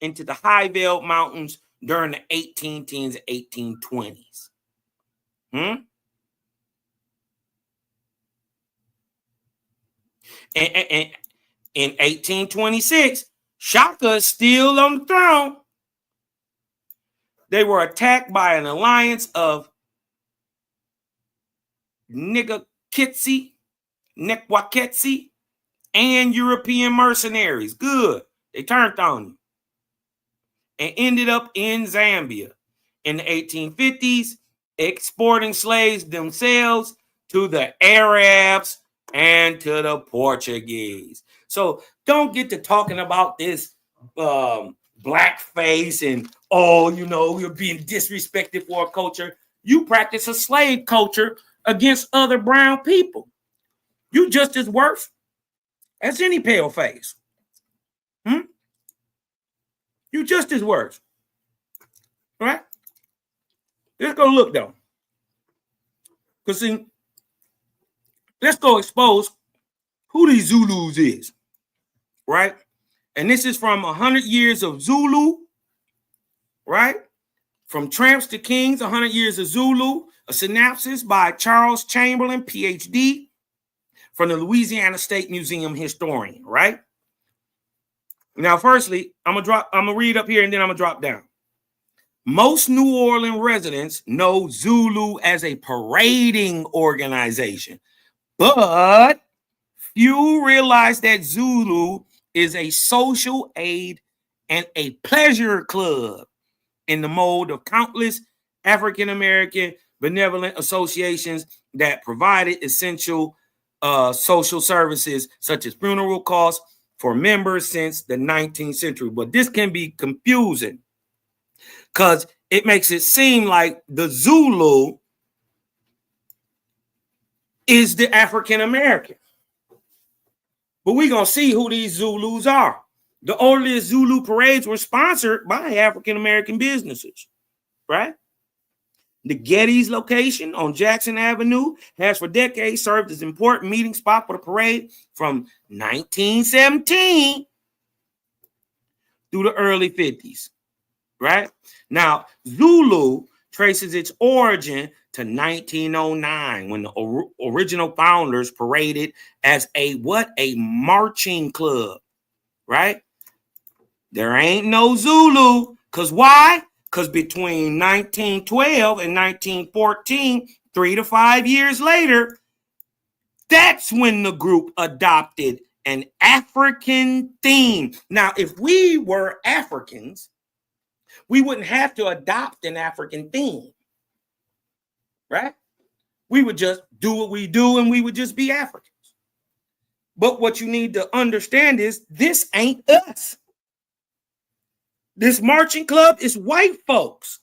into the high veld mountains during the 1810s and 1820s. And in 1826, Shaka is still on the throne. They were attacked by an alliance of Nekwaketsi, and European mercenaries. Good. They turned on you and ended up in Zambia in the 1850s, exporting slaves themselves to the Arabs and to the Portuguese. So don't get to talking about this blackface and, you're being disrespected for a culture. You practice a slave culture against other brown people. You just as worse as any pale face. You just as worse. Right? Let's go look, though. Because, see, let's go expose who these Zulus is. Right? And this is from 100 Years of Zulu. Right? From Tramps to Kings, 100 Years of Zulu. A synopsis by Charles Chamberlain, PhD, from the Louisiana State Museum historian. Right? Now, firstly, I'm gonna read up here and then I'm gonna drop down. Most New Orleans residents know Zulu as a parading organization, but few realize that Zulu is a social aid and a pleasure club in the mold of countless African-American benevolent associations that provided essential social services such as funeral costs for members since the 19th century. But this can be confusing because it makes it seem like the Zulu is the African-American. But we're going to see who these Zulus are. The earliest Zulu parades were sponsored by African-American businesses, right? The Getty's location on Jackson Avenue has for decades served as an important meeting spot for the parade from 1917 through the early 50s, right? Now, Zulu traces its origin to 1909 when the original founders paraded as a marching club, right? There ain't no Zulu, because why? Because between 1912 and 1914, 3 to 5 years later, that's when the group adopted an African theme. Now, if we were Africans, we wouldn't have to adopt an African theme. right? We would just do what we do and we would just be Africans. But what you need to understand is this ain't us. This marching club is white folks.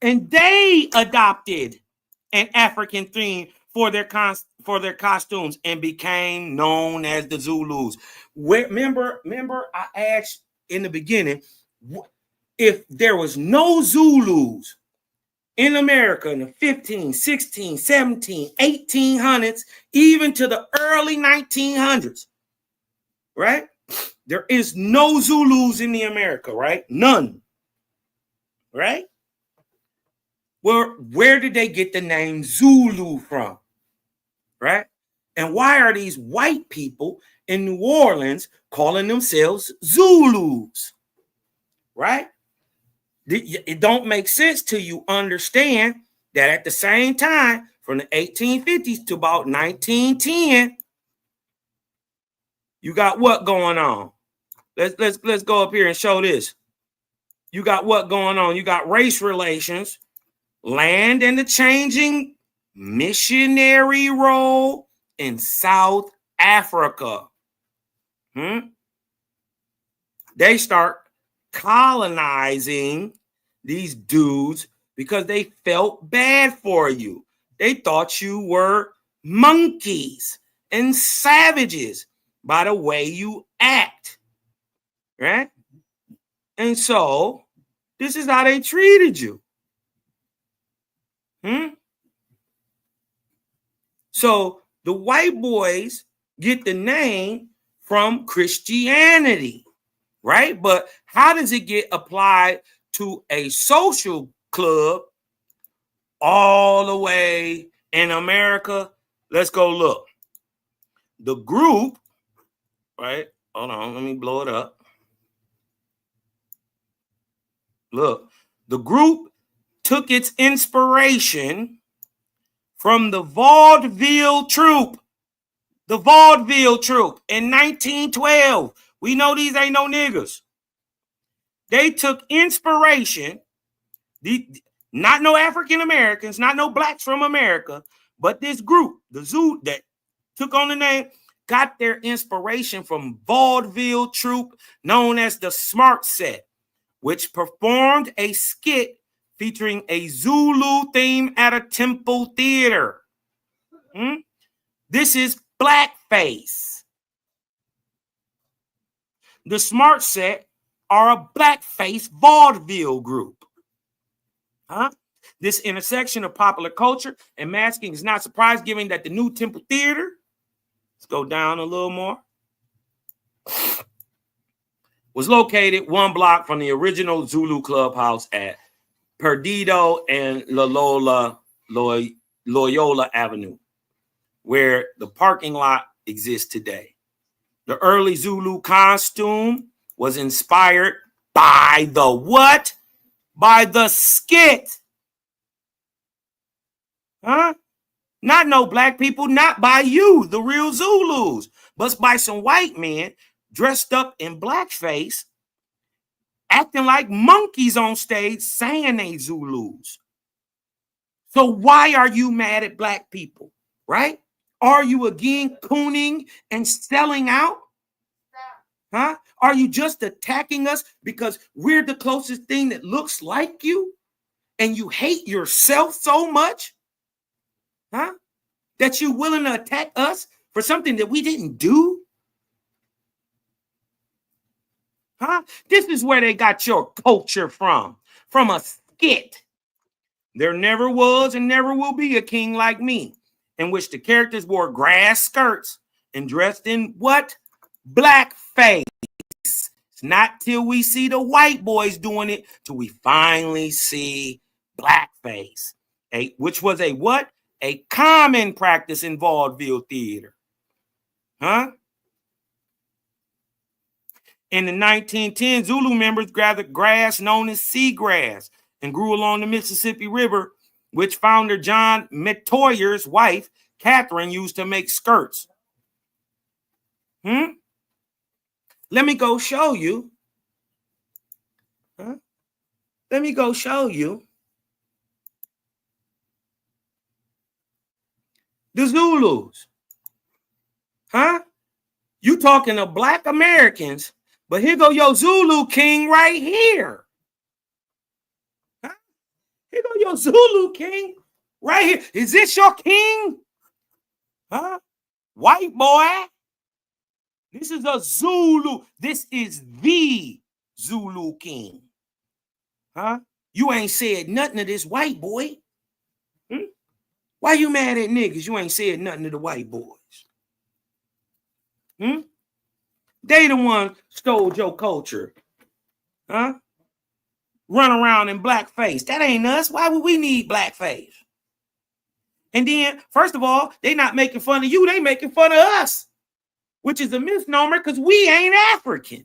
And they adopted an African theme for their costumes and became known as the Zulus. Remember, I asked in the beginning, if there was no Zulus in America in the 15, 16, 17, 1800s, even to the early 1900s, right? There is no Zulus in the America, right? None, right? Well, where did they get the name Zulu from, right? And why are these white people in New Orleans calling themselves Zulus, right? It don't make sense till you understand that at the same time, from the 1850s to about 1910, you got what going on? Let's go up here and show this. You got what going on? You got race relations, land and the changing missionary role in South Africa. They start colonizing these dudes because they felt bad for you. They thought you were monkeys and savages by the way you act, right? And so this is how they treated you. So the white boys get the name from Christianity, right? But how does it get applied to a social club all the way in America? Let's go look. The group, right? Hold on, let me blow it up. Look, the group took its inspiration from the vaudeville troupe. The vaudeville troupe in 1912. We know these ain't no niggas. They took inspiration, not no African Americans, not no blacks from America, but this group, the Zoo, that took on the name, got their inspiration from vaudeville troupe known as the Smart Set, which performed a skit featuring a Zulu theme at a temple theater. This is blackface. The Smart Set are a blackface vaudeville group. This intersection of popular culture and masking is not surprising, given that the new Temple Theater, let's go down a little more, was located 1 block from the original Zulu clubhouse at Perdido and Loyola Avenue, where the parking lot exists today. The early Zulu costume was inspired by the what? By the skit. Not no black people, not by you, the real Zulus, but by some white men dressed up in blackface, acting like monkeys on stage, saying they Zulus. So why are you mad at black people, right? Are you again cooning and selling out? Are you just attacking us because we're the closest thing that looks like you and you hate yourself so much? That you're willing to attack us for something that we didn't do? This is where they got your culture from a skit. There never was and never will be a king like me, in which the characters wore grass skirts and dressed in what? Blackface. It's not till we see the white boys doing it till we finally see blackface, which was a what? A common practice in vaudeville theater. In the 1910s, Zulu members gathered grass known as seagrass and grew along the Mississippi River, which founder John Metoyer's wife, Catherine, used to make skirts. Let me go show you. Let me go show you The Zulus. Huh? You talking to black Americans, but here go your Zulu king right here. Huh? Here go your Zulu king right here. Is this your king? Huh? White boy. This is a Zulu. This is the Zulu king. Huh? You ain't said nothing to this white boy. Why you mad at niggas? You ain't said nothing to the white boys. They the one stole your culture. Huh? Run around in blackface. That ain't us. Why would we need blackface? And then, first of all, they not making fun of you. They making fun of us, which is a misnomer because we ain't African.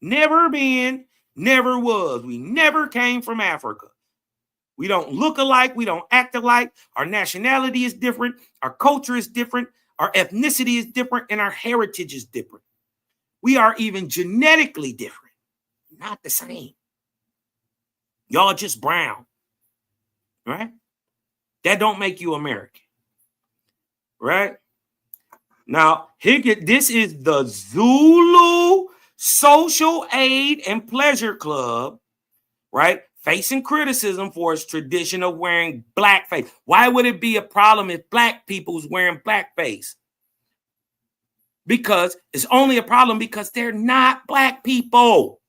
Never been, never was. We never came from Africa. We don't look alike. We don't act alike. Our nationality is different. Our culture is different. Our ethnicity is different. And our heritage is different. We are even genetically different. Not the same. Y'all just brown. Right? That don't make you American. Right? Now, this is the Zulu Social Aid and Pleasure Club. Right? Facing criticism for its tradition of wearing blackface. Why would it be a problem if black people's wearing blackface? Because it's only a problem because they're not black people.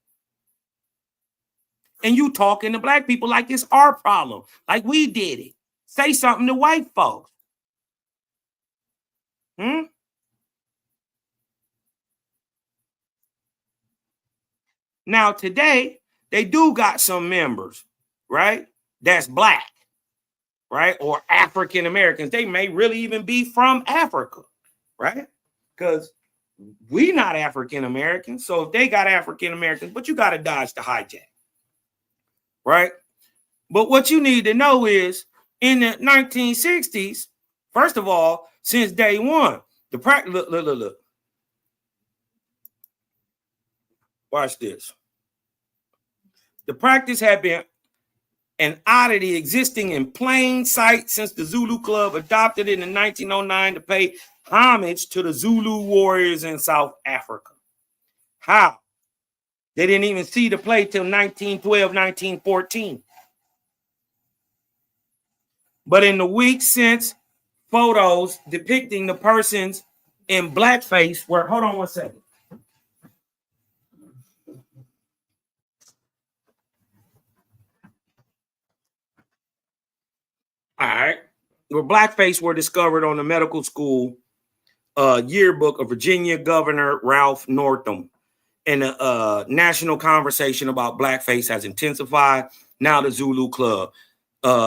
And you talking to black people like it's our problem, like we did it. Say something to white folks. Now today, they do got some members, right? That's black, right? Or African Americans. They may really even be from Africa, right? Because we not African Americans. So if they got African Americans, but you got to dodge the hijack, right? But what you need to know is in the 1960s, first of all, since day one, the practice, look. Watch this. The practice had been an oddity existing in plain sight since the Zulu Club adopted it in 1909 to pay homage to the Zulu warriors in South Africa. How? They didn't even see the play till 1912, 1914. But in the weeks since, photos depicting the persons in blackface were, hold on one second. All right. Where blackface were discovered on the medical school yearbook of Virginia Governor Ralph Northam. And the national conversation about blackface has intensified. Now the Zulu Club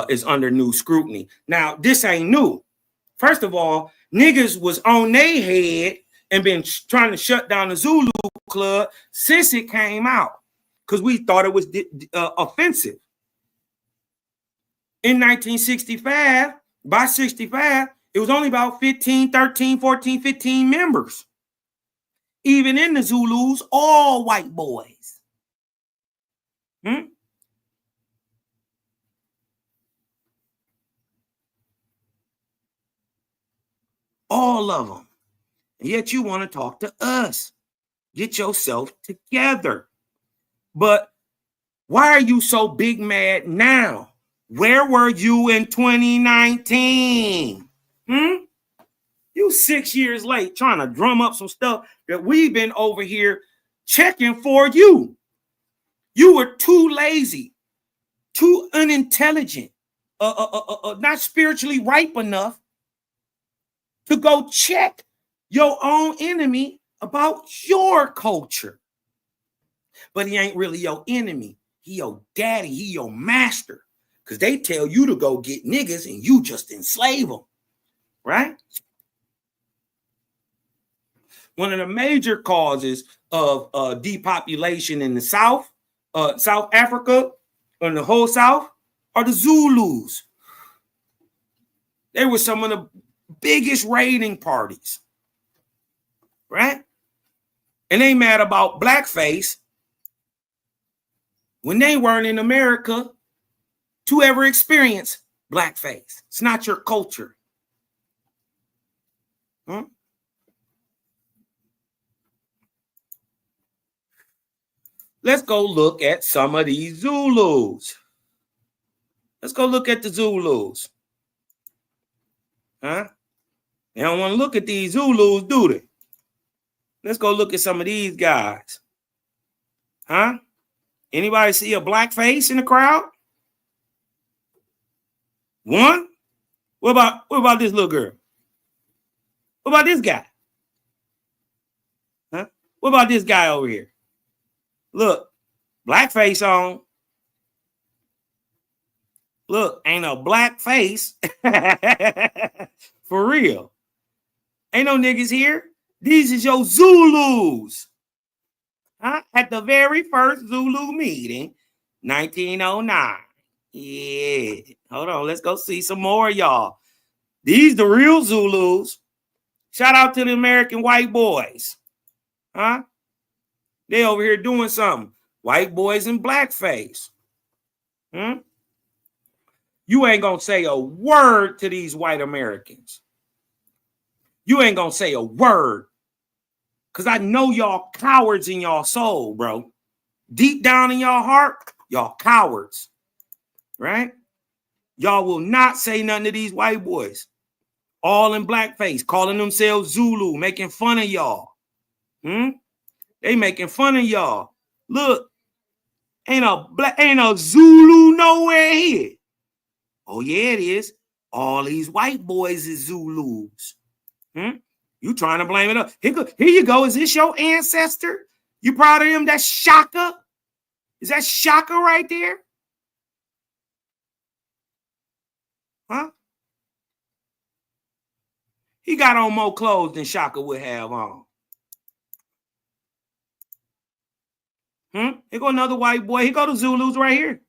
is under new scrutiny. Now, this ain't new. First of all, niggas was on their head and been trying to shut down the Zulu Club since it came out because we thought it was offensive. In 1965, by 65, it was only about 15, 13, 14, 15 members. Even in the Zulus, all white boys. All of them. And yet you want to talk to us. Get yourself together. But why are you so big mad now? Where were you in 2019? You 6 years late trying to drum up some stuff that we've been over here checking for you. You were too lazy, too unintelligent, not spiritually ripe enough to go check your own enemy about your culture. But he ain't really your enemy. He your daddy. He your master. Because they tell you to go get niggas and you just enslave them. Right? One of the major causes of depopulation in the South, South Africa, and the whole South, are the Zulus. They were some of the biggest raiding parties. Right? And they mad about blackface when they weren't in America to ever experience Blackface. It's not your culture. Huh? Let's go look at some of these Zulus. Let's go look at the Zulus. Huh? They don't want to look at these Zulus, do they? Let's go look at some of these guys. Huh? Anybody see a black face in the crowd? One? What about this little girl? What about this guy? Huh? What about this guy over here? Look, black face on. Look, ain't no black face. For real. Ain't no niggas here. These is your Zulus. Huh? At the very first Zulu meeting, 1909. Yeah. Hold on. Let's go see some more of y'all. These the real Zulus. Shout out to the American white boys. Huh? They over here doing something. White boys in blackface. You ain't gonna say a word to these white Americans. You ain't gonna say a word. Because I know y'all cowards in y'all soul, bro. Deep down in y'all heart, y'all cowards. Right? Y'all will not say nothing to these white boys. All in blackface, calling themselves Zulu, making fun of y'all. They making fun of y'all. Look, ain't a Zulu nowhere here. Oh, yeah, it is. All these white boys is Zulus. You trying to blame it up. Here you go. Is this your ancestor? You proud of him? That's Shaka? Is that Shaka right there? Huh? He got on more clothes than Shaka would have on. Here go another white boy. Here go the Zulus right here.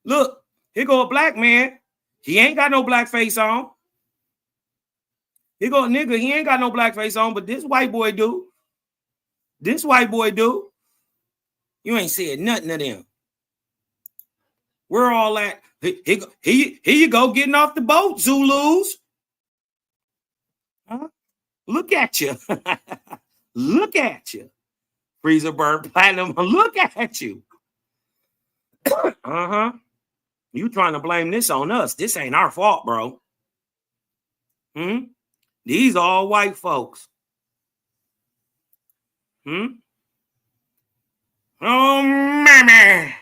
Look, here go a black man. He ain't got no black face on. Here go a nigga. He ain't got no black face on, but this white boy do. This white boy do. You ain't said nothing to them. We're all at. Here you go, getting off the boat, Zulus. Huh? Look at you. Look at you. Freezer burn platinum. Look at you. You trying to blame this on us. This ain't our fault, bro. These all white folks. Oh, mama.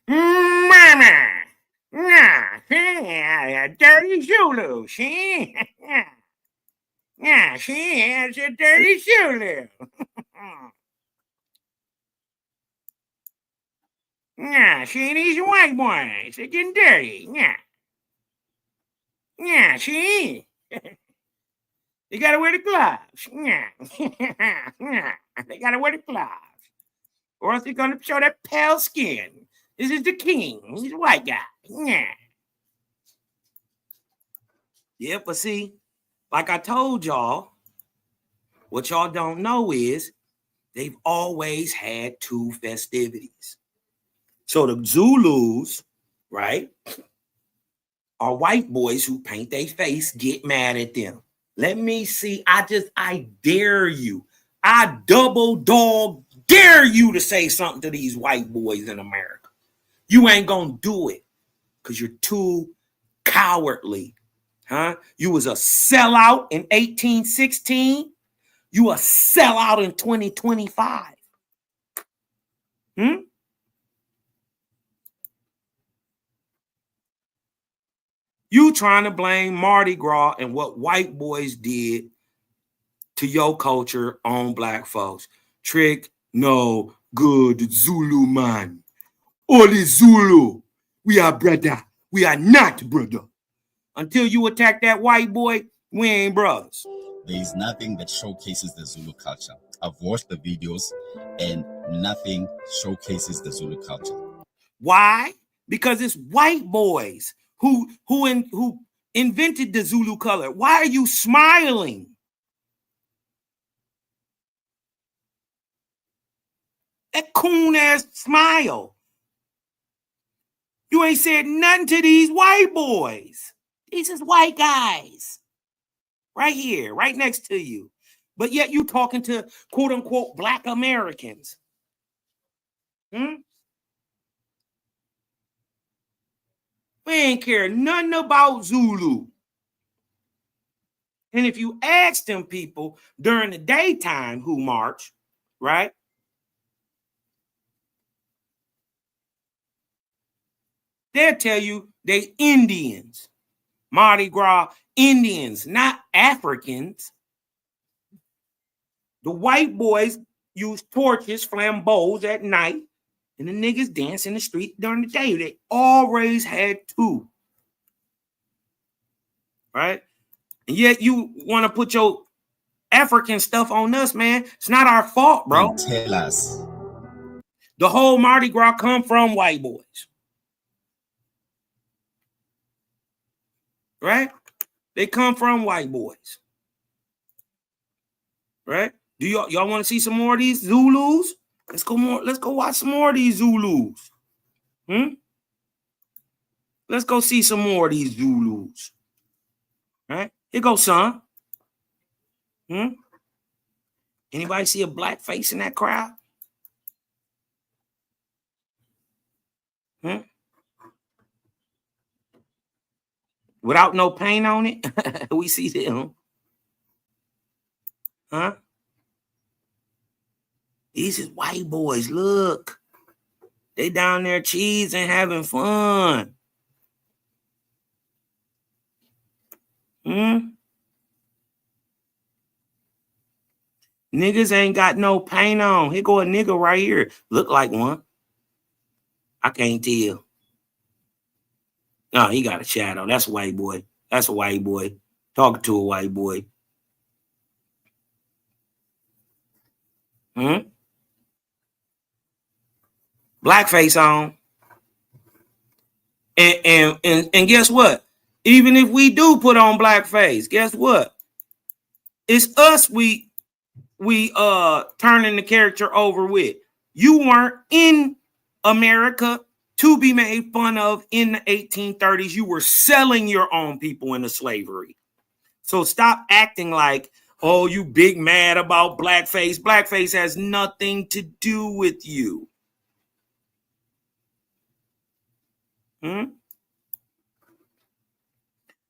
Mama. Yeah, dirty Zulu. She. Yeah, she is a dirty Zulu. Yeah, she these white boys. They're getting dirty. Yeah. Yeah, she. You gotta wear the gloves. Yeah. Yeah. They gotta wear the gloves. Or else they're gonna show that pale skin. This is the king. He's a white guy. Yeah. Yeah, but see, like I told y'all, what y'all don't know is they've always had two festivities. So the Zulus, right, are white boys who paint their face, get mad at them. Let me see. I dare you. I double dog dare you to say something to these white boys in America. You ain't gonna do it because you're too cowardly. Huh? You was a sellout in 1816. You a sellout in 2025. You trying to blame Mardi Gras and what white boys did to your culture on black folks. Trick, no, good Zulu man. Only Zulu. We are brother. We are not brother. Until you attack that white boy, we ain't brothers. There is nothing that showcases the Zulu culture. I've watched the videos and nothing showcases the Zulu culture. Why? Because it's white boys who invented the Zulu color. Why are you smiling? That coon ass smile. You You ain't said nothing to these white boys. These is white guys. Right here, right next to you. But yet you talking to quote unquote black Americans. We ain't care nothing about Zulu. And if you ask them people during the daytime who march, right? They'll tell you they Indians. Mardi Gras Indians, not Africans. The white boys use torches, flambeaus at night, and the niggas dance in the street during the day. They always had to. Right? And yet you want to put your African stuff on us, man. It's not our fault, bro. And tell us. The whole Mardi Gras come from white boys. Right? They come from white boys. Right? Do y'all want to see some more of these Zulus? Let's go watch some more of these Zulus. Let's go see some more of these Zulus. Right? Here goes son. Anybody see a black face in that crowd? Without no paint on it? We see them. These is white boys. Look. They down there cheesing, having fun. Niggas ain't got no paint on. Here go a nigga right here. Look like one. I can't tell. No, he got a shadow. That's a white boy. That's a white boy. Talking to a white boy. Blackface on. And guess what? Even if we do put on blackface, guess what? It's us we turning the character over with. You weren't in America to be made fun of in the 1830s. You were selling your own people into slavery. So stop acting like, oh, you big mad about blackface. Blackface has nothing to do with you.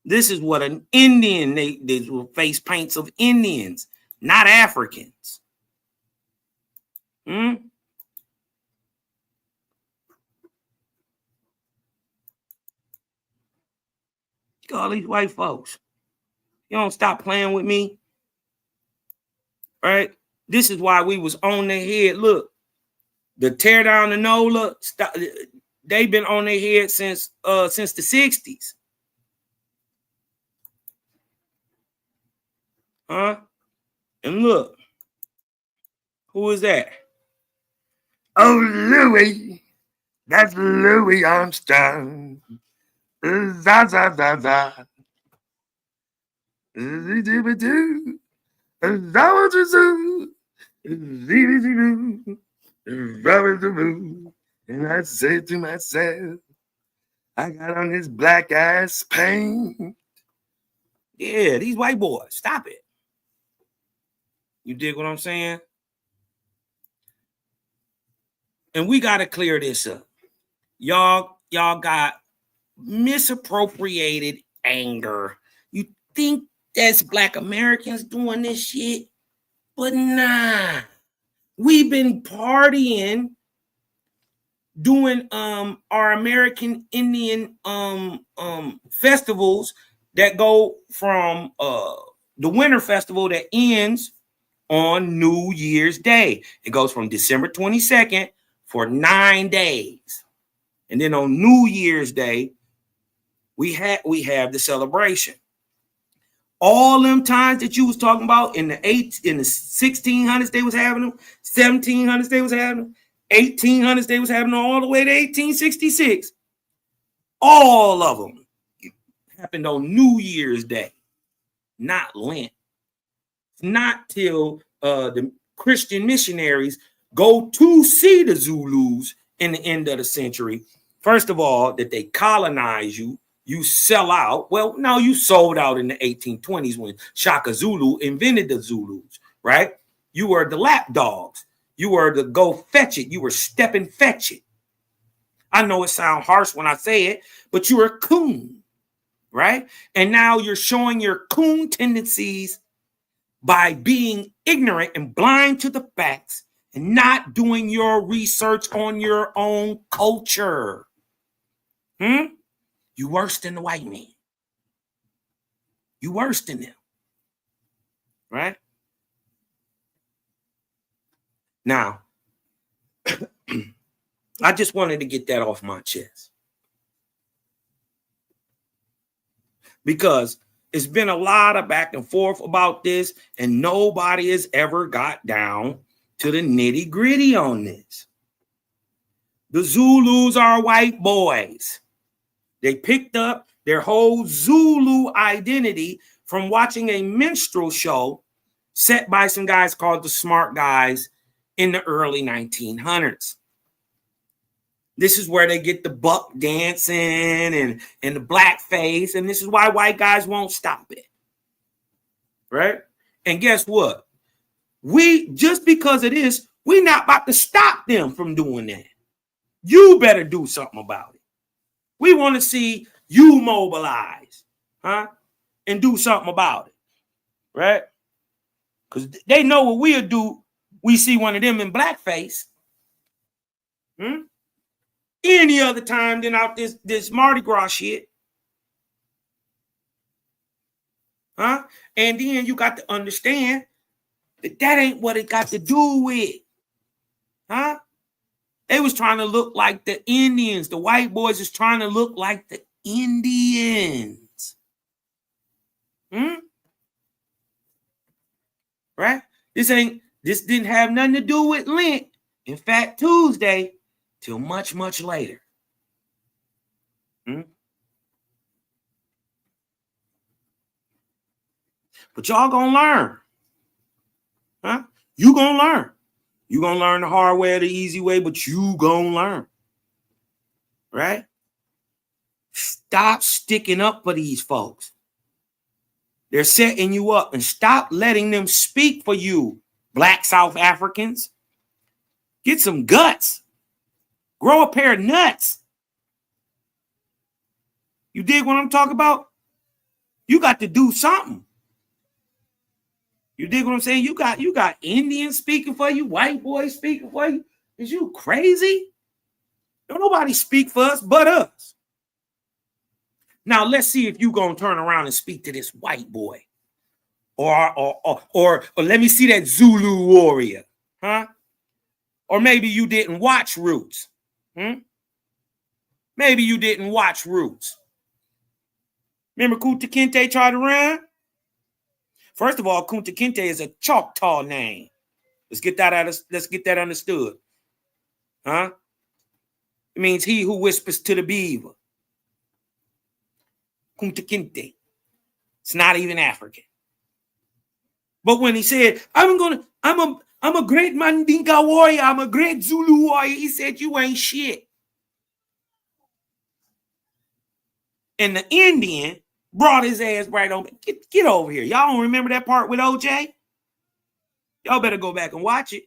This is what an Indian, they will face paints of Indians, not Africans. Look at all these white folks. You don't stop playing with me. Right? This is why we was on their head. Look, the tear down the NOLA, they've been on their head since the 60s. And look, who is that? Oh, Louis. That's Louis Armstrong. Za, za, za, za. And I said to myself, I got on this black ass paint. Yeah, these white boys, stop it. You dig what I'm saying? And we got to clear this up. Y'all got misappropriated anger. You think that's black Americans doing this shit? But nah. We've been partying, doing our American Indian festivals that go from the winter festival that ends on New Year's Day. It goes from December 22nd for 9 days. And then on New Year's Day, we have the celebration. All them times that you was talking about in the 1600s they was having them, 1700s they was having them, 1800s they was having them, all the way to 1866. All of them happened on New Year's Day, not Lent. Not till the Christian missionaries go to see the Zulus in the end of the century First of all, that they colonize you, you sell out. Well, no, you sold out in the 1820s when Shaka Zulu invented the Zulus, right? You were the lap dogs. You were the go fetch it. You were step and fetch it. I know it sounds harsh when I say it, but you were a coon, right? And now you're showing your coon tendencies by being ignorant and blind to the facts and not doing your research on your own culture. You worse than the white man. You worse than them, right? Now, I just wanted to get that off my chest because it's been a lot of back and forth about this, and nobody has ever got down to the nitty gritty on this. The Zulus are white boys. They picked up their whole Zulu identity from watching a minstrel show set by some guys called the Smart Guys in the early 1900s. This is where they get the buck dancing and the blackface, and this is why white guys won't stop it, right? And guess what? We, just because it is, we're not about to stop them from doing that. You better do something about it. We want to see you mobilize, and do something about it, right? Because they know what we'll do. We see one of them in blackface. Any other time than out this Mardi Gras shit. And then you got to understand that ain't what it got to do with. They was trying to look like the Indians. The white boys is trying to look like the Indians. Right? This didn't have nothing to do with Lent. In fact, Tuesday till much, much later. But y'all gonna learn. You gonna learn. You gonna learn the hard way or the easy way, but you gonna learn. Right? Stop sticking up for these folks. They're setting you up, and stop letting them speak for you, Black South Africans. Get some guts. Grow a pair of nuts. You dig what I'm talking about? You got to do something. You dig what I'm saying? You got Indians speaking for you, white boys speaking for you. Is you crazy? Don't nobody speak for us but us. Now let's see if you gonna turn around and speak to this white boy, or let me see that Zulu warrior, Or maybe you didn't watch Roots. Maybe you didn't watch Roots. Remember Kunta Kinte tried to run? First of all, Kunta Kinte is a Choctaw name. Let's get that understood. It means he who whispers to the beaver. Kunta Kinte. It's not even African. But when he said, I'm a great Mandinka warrior, I'm a great Zulu warrior, he said, you ain't shit. And the Indian brought his ass right on. Get over here. Y'all don't remember that part with OJ? Y'all better go back and watch it.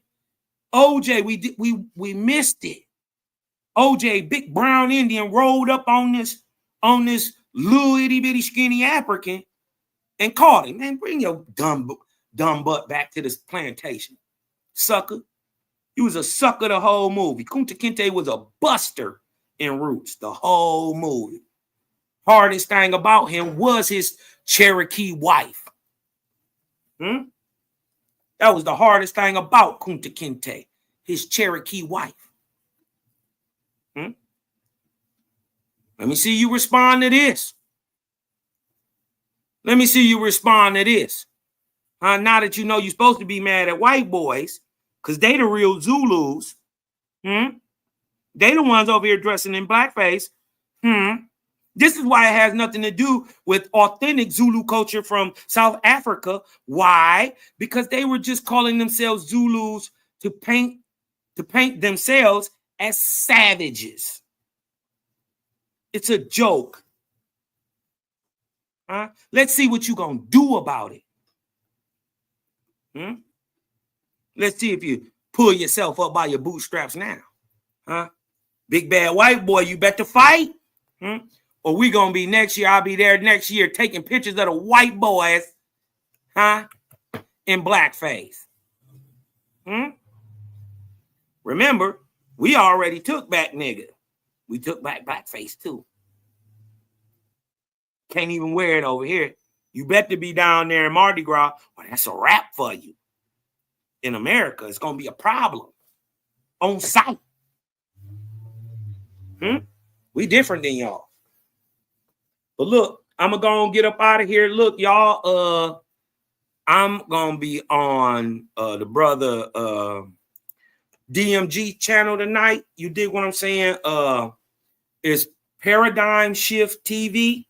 OJ, we missed it. OJ, big brown Indian, rolled up on this little itty bitty skinny African and caught him. Man, bring your dumb butt back to this plantation, sucker. He was a sucker the whole movie. Kunta Kinte was a buster in Roots the whole movie. Hardest thing about him was his Cherokee wife. That was the hardest thing about Kunta Kinte, his Cherokee wife. Let me see you respond to this. Let me see you respond to this. Now that you know you're supposed to be mad at white boys, because they the real Zulus. They the ones over here dressing in blackface. This is why it has nothing to do with authentic Zulu culture from South Africa. Why? Because they were just calling themselves Zulus to paint themselves as savages. It's a joke. Huh? Let's see what you're going to do about it. Let's see if you pull yourself up by your bootstraps now. Huh? Big bad white boy, you better fight. Or we going to be next year. I'll be there next year taking pictures of the white boys, in blackface. Remember, we already took back nigga. We took back blackface too. Can't even wear it over here. You better be down there in Mardi Gras. Well, that's a wrap for you. In America, it's going to be a problem on site. We different than y'all. But look, I'm going to go and get up out of here. Look, y'all, I'm going to be on the brother DMG channel tonight. You dig what I'm saying? It's Paradigm Shift TV.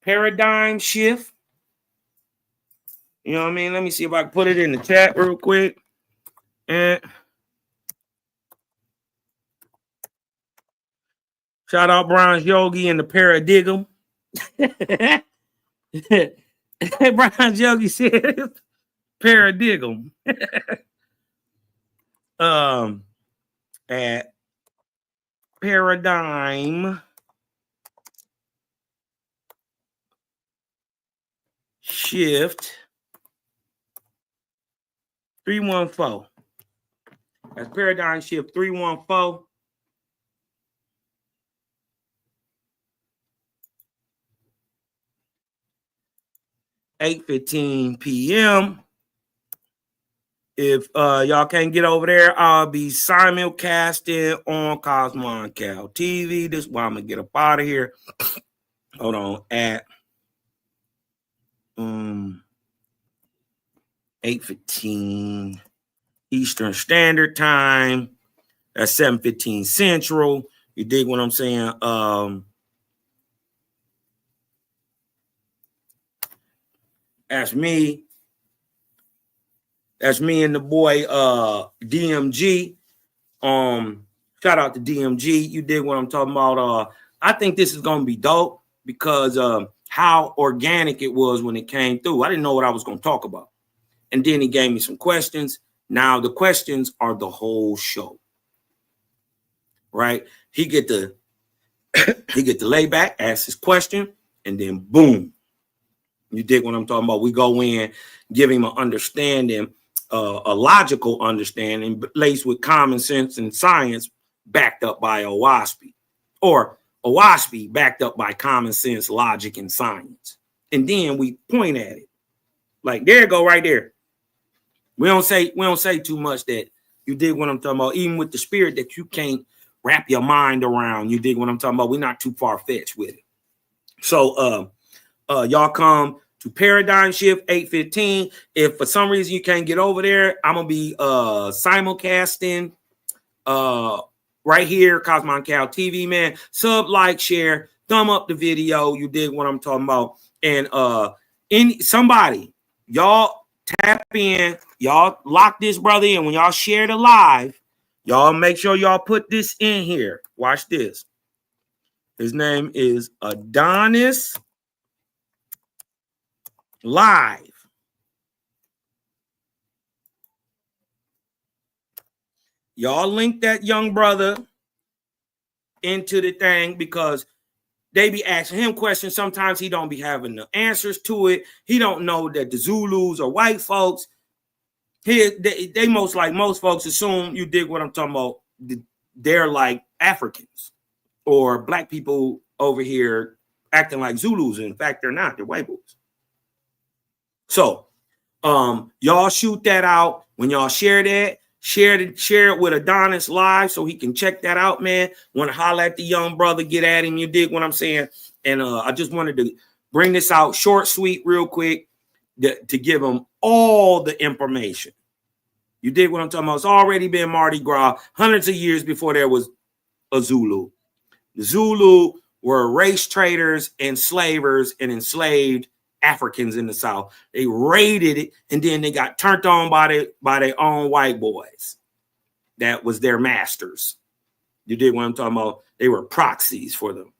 Paradigm Shift. You know what I mean? Let me see if I can put it in the chat real quick. And shout out Bronze Yogi and the Paradigm. Bronze Yogi said Paradigm. At Paradigm Shift 314. That's Paradigm Shift 314. $8:15 p.m. If y'all can't get over there, I'll be simulcasting on Cosmon Cal TV. This is why I'm gonna get up out of here. Hold on, at 8:15 Eastern Standard Time. That's 7:15 Central. You dig what I'm saying? That's me. That's me and the boy DMG. Shout out to DMG. You dig what I'm talking about? I think this is gonna be dope because how organic it was when it came through. I didn't know what I was gonna talk about. And then he gave me some questions. Now the questions are the whole show. Right? He get to lay back, ask his question, and then boom. You dig what I'm talking about? We go in, give him an understanding, a logical understanding, laced with common sense and science, backed up by OWASP, or OWASP backed up by common sense, logic, and science. And then we point at it. Like, there you go, right there. We don't say too much that you dig what I'm talking about, even with the spirit that you can't wrap your mind around. You dig what I'm talking about? We're not too far-fetched with it. So y'all come to Paradigm Shift 8:15. If for some reason you can't get over there, I'm gonna be simulcasting right here, Cosmon Cal TV, man. Sub, like, share, thumb up the video. You dig what I'm talking about? And somebody, y'all tap in, y'all lock this brother in. When y'all share the live, y'all make sure y'all put this in here. Watch this. His name is Adonis Live. Y'all link that young brother into the thing because they be asking him questions. Sometimes he don't be having the answers to it. He don't know that the Zulus are white folks. They most folks assume, you dig what I'm talking about, they're like Africans or black people over here acting like Zulus. In fact, they're not. They're white boys. So y'all shoot that out. When y'all share that, share it with Adonis Live so he can check that out, man. Want to holler at the young brother, get at him. You dig what I'm saying? And I just wanted to bring this out short, sweet, real quick to give him all the information. You dig what I'm talking about? It's already been Mardi Gras hundreds of years before there was a Zulu. The Zulu were race traders, enslavers, and enslaved Africans in the South. They raided it, and then they got turned on by their own white boys. That was their masters. You dig what I'm talking about? They were proxies for them.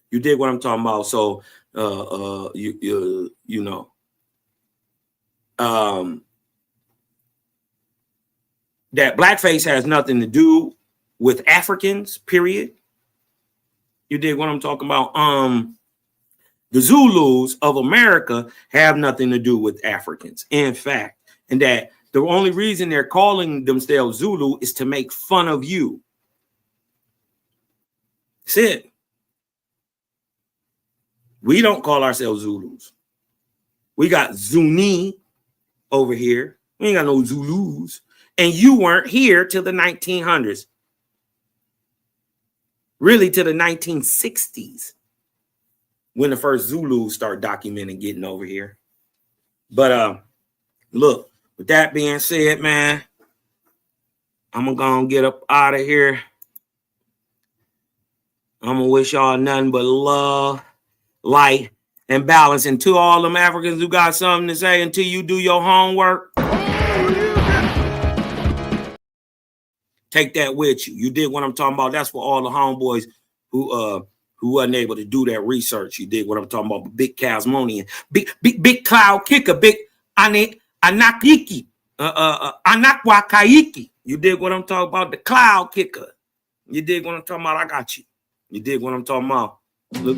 You dig what I'm talking about? So, you know, that blackface has nothing to do with Africans, period. You dig what I'm talking about? The Zulus of America have nothing to do with Africans, in fact, and that the only reason they're calling themselves Zulu is to make fun of you. That's it. We don't call ourselves Zulus. We got Zuni over here. We ain't got no Zulus. And you weren't here till the 1900s. Really to the 1960s. When the first Zulus start documenting getting over here. But look, with that being said, man, I'm gonna get up out of here. I'm gonna wish y'all nothing but love, light, and balance. And to all them Africans who got something to say until you do your homework, take that with you. You did what I'm talking about. That's for all the homeboys who wasn't able to do that research. You did what I'm talking about. Big Casmonian, big cloud kicker, big anakiki, anakwakaiki. You did what I'm talking about. The cloud kicker. You did what I'm talking about. I got you. You did what I'm talking about. Look.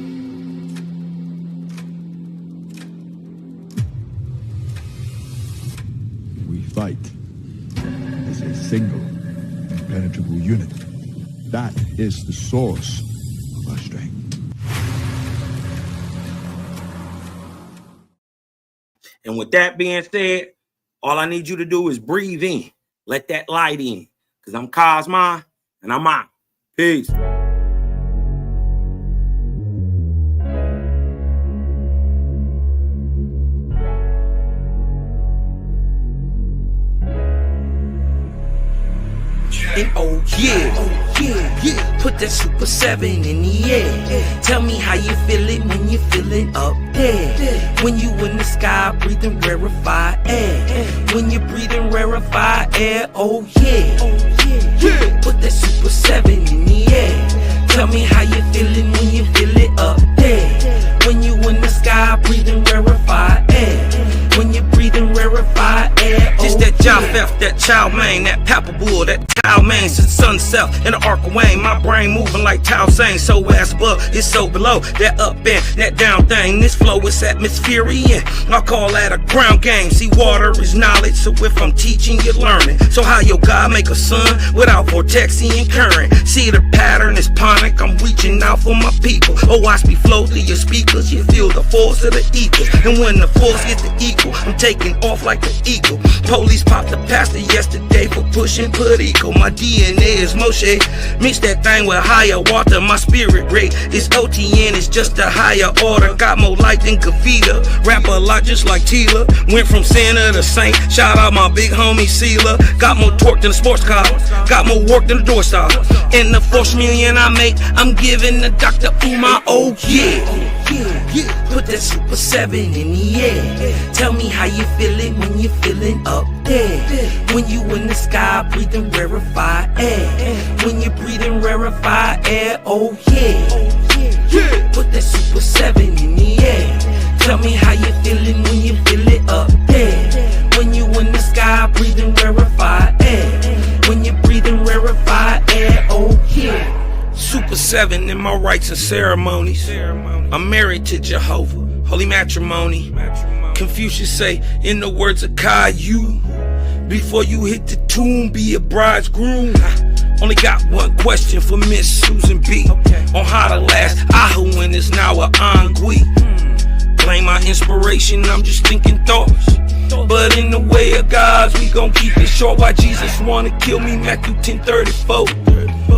We fight as a single, impenetrable unit. That is the source of our strength. And with that being said, all I need you to do is breathe in. Let that light in. Because I'm Cosmo and I'm out. Peace. And oh yeah, put that Super 7 in the air. Tell me how you feeling when you're feeling up there. When you in the sky breathing rarefied air. When you're breathing rarefied air, oh yeah. Put that Super 7 in the air. Tell me how you feeling when you feel it up there. When you in the sky breathing rarefied air. When you're breathing rarefied air, oh, just that Japheth, that Chow Mein, that Papabul, that Tao Mein, since sun self in the arc of Wayne, my brain moving like Tao Sang, so ass above, it's so below, that up and that down thing, this flow is atmospheric, I call that a ground game, see water is knowledge, so if I'm teaching, you're learning, so how your God make a sun without vortexing current, see the pattern is ponic, I'm reaching out for my people, oh watch me flow through your speakers, you feel the force of the equals, and when the force gets the equal, I'm taking off like an eagle. Police popped the pastor yesterday for pushing put equal. My DNA is Moshe. Mix that thing with higher water. My spirit rate is OTN. It's just a higher order. Got more light than Kavita. Rap a lot just like Tila. Went from sinner to saint. Shout out my big homie Sela. Got more torque than a sports car. Got more work than a door star. And the 4 million I make, I'm giving the Dr. Umar. Oh yeah. Put that Super 7 in the air. Tell me how you feeling when you're feeling up there. When you in the sky breathing rarefied air. When you're breathing rarefied air, oh yeah. Put that Super 7 in the air. Tell me how you feeling when you feel it up there. When you in the sky breathing rarefied air. When you're breathing rarefied air, oh yeah. Super 7 in my rites and ceremonies. I'm married to Jehovah, holy matrimony. Confucius say, in the words of Caillou, before you hit the tomb, be a bridegroom. Only got one question for Miss Susan B. On how to last Ahuin is now a Angui. Blame my inspiration, I'm just thinking thoughts. But in the way of God's, we gon' keep it short. Why Jesus wanna kill me, Matthew 10:34.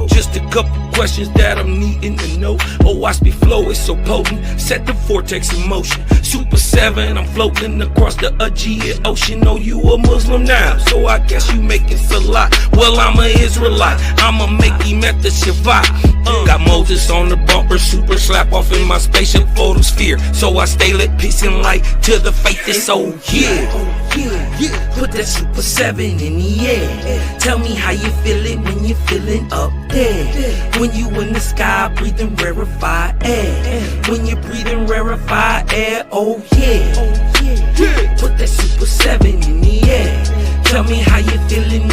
Just a couple questions that I'm needing to know. Oh, watch me flow, it's so potent. Set the vortex in motion. Super 7, I'm floating across the Aegean Ocean. Oh, you a Muslim now, so I guess you making salat. Well, I'm a Israelite, I'ma make him at the Shabbat. Got Moses on the bumper, super slap off in my spaceship photosphere. So I stay lit, peace and light to the faith is so yeah. Put that Super 7 in the air. Tell me how you feeling when you're feeling up there. there. When you in the sky, breathing rarefied air. When you breathing rarefied air, oh yeah. Put that Super 7 in the air. Tell me how you feeling